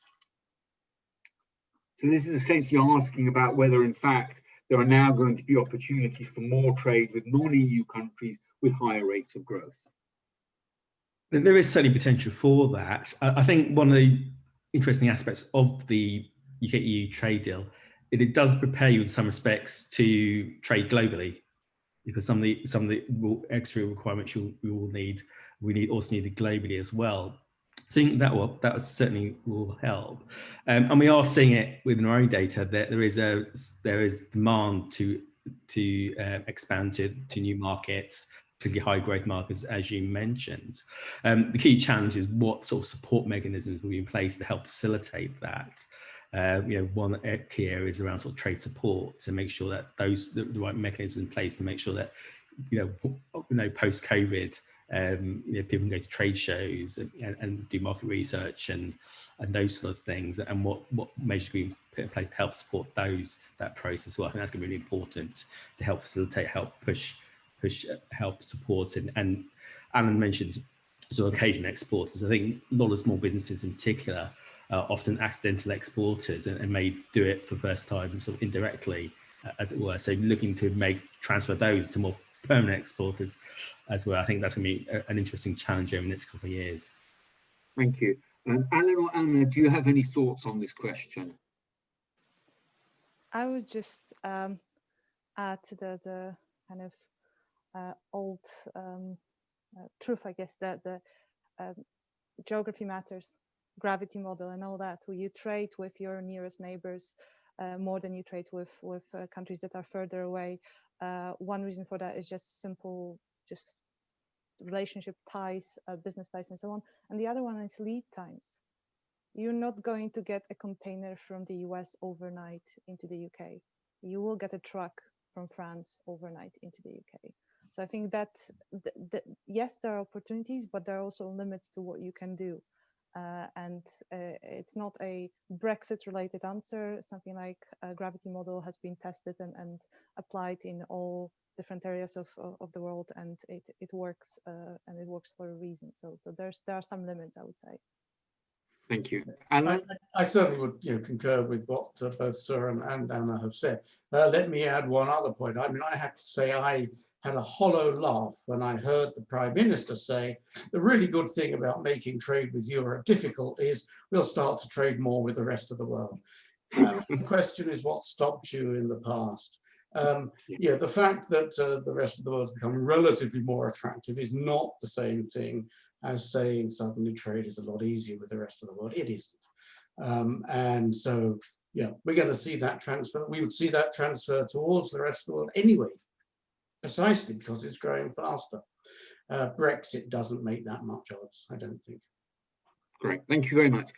S1: So this is essentially asking about whether, in fact, there are now going to be opportunities for more trade with non-EU countries with higher rates of growth.
S3: There is certainly potential for that. I think one of the interesting aspects of the UK-EU trade deal is it does prepare you in some respects to trade globally, because some of the extra requirements we also need globally as well. So I think that certainly will help, and we are seeing it within our own data that there is demand to expand to new markets, particularly high growth markets, as you mentioned. The key challenge is what sort of support mechanisms will be in place to help facilitate that. You know, one key area is around sort of trade support, to make sure that the right mechanisms in place to make sure that, you know, post COVID, you know, people can go to trade shows and do market research and those sort of things, and what measures we put in place to help support that process. Well, I think that's going to be really important to help facilitate, help push, help support, and Alan mentioned sort of occasional exporters. I think a lot of small businesses in particular are often accidental exporters and may do it for the first time sort of indirectly, as it were. So looking to transfer those to more permanent exporters as well. I think that's going to be an interesting challenge over the next couple of years.
S1: Thank you. Alan or Anna, do you have any thoughts on this question?
S4: I would just add to the kind of old truth, I guess, that the geography matters, gravity model and all that. You trade with your nearest neighbors more than you trade with countries that are further away. One reason for that is just simple, just relationship ties, business ties and so on. And the other one is lead times. You're not going to get a container from the US overnight into the UK. You will get a truck from France overnight into the UK. So I think that, yes, there are opportunities, but there are also limits to what you can do. It's not a Brexit-related answer. Something like a gravity model has been tested and applied in all different areas of the world, and it works, and it works for a reason. So there are some limits, I would say.
S1: Thank you. Alan?
S2: I certainly would concur with what both Suren and Anna have said. Let me add one other point. I mean, I have to say I had a hollow laugh when I heard the Prime Minister say, the really good thing about making trade with Europe difficult is we'll start to trade more with the rest of the world. The question is what stopped you in the past? Yeah, the fact that the rest of the world's becoming relatively more attractive is not the same thing as saying suddenly trade is a lot easier with the rest of the world. It isn't. And so, yeah, we're going to see that transfer. We would see that transfer towards the rest of the world anyway, precisely because it's growing faster. Brexit doesn't make that much odds, I don't think.
S1: Great, thank you very much.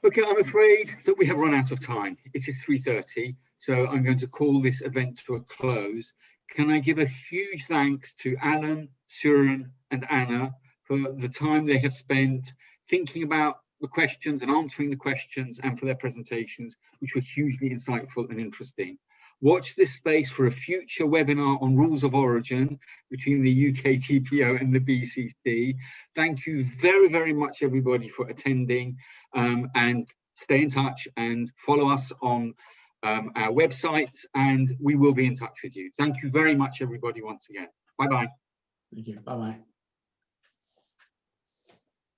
S1: Okay, I'm afraid that we have run out of time. It is 3:30, so I'm going to call this event to a close. Can I give a huge thanks to Alan, Suren, and Anna for the time they have spent thinking about the questions and answering the questions, and for their presentations, which were hugely insightful and interesting. Watch this space for a future webinar on rules of origin between the UKTPO and the BCC. Thank you very, very much, everybody, for attending, and stay in touch and follow us on our website, and we will be in touch with you. Thank you very much, everybody, once again. Bye-bye.
S2: Thank you. Bye-bye.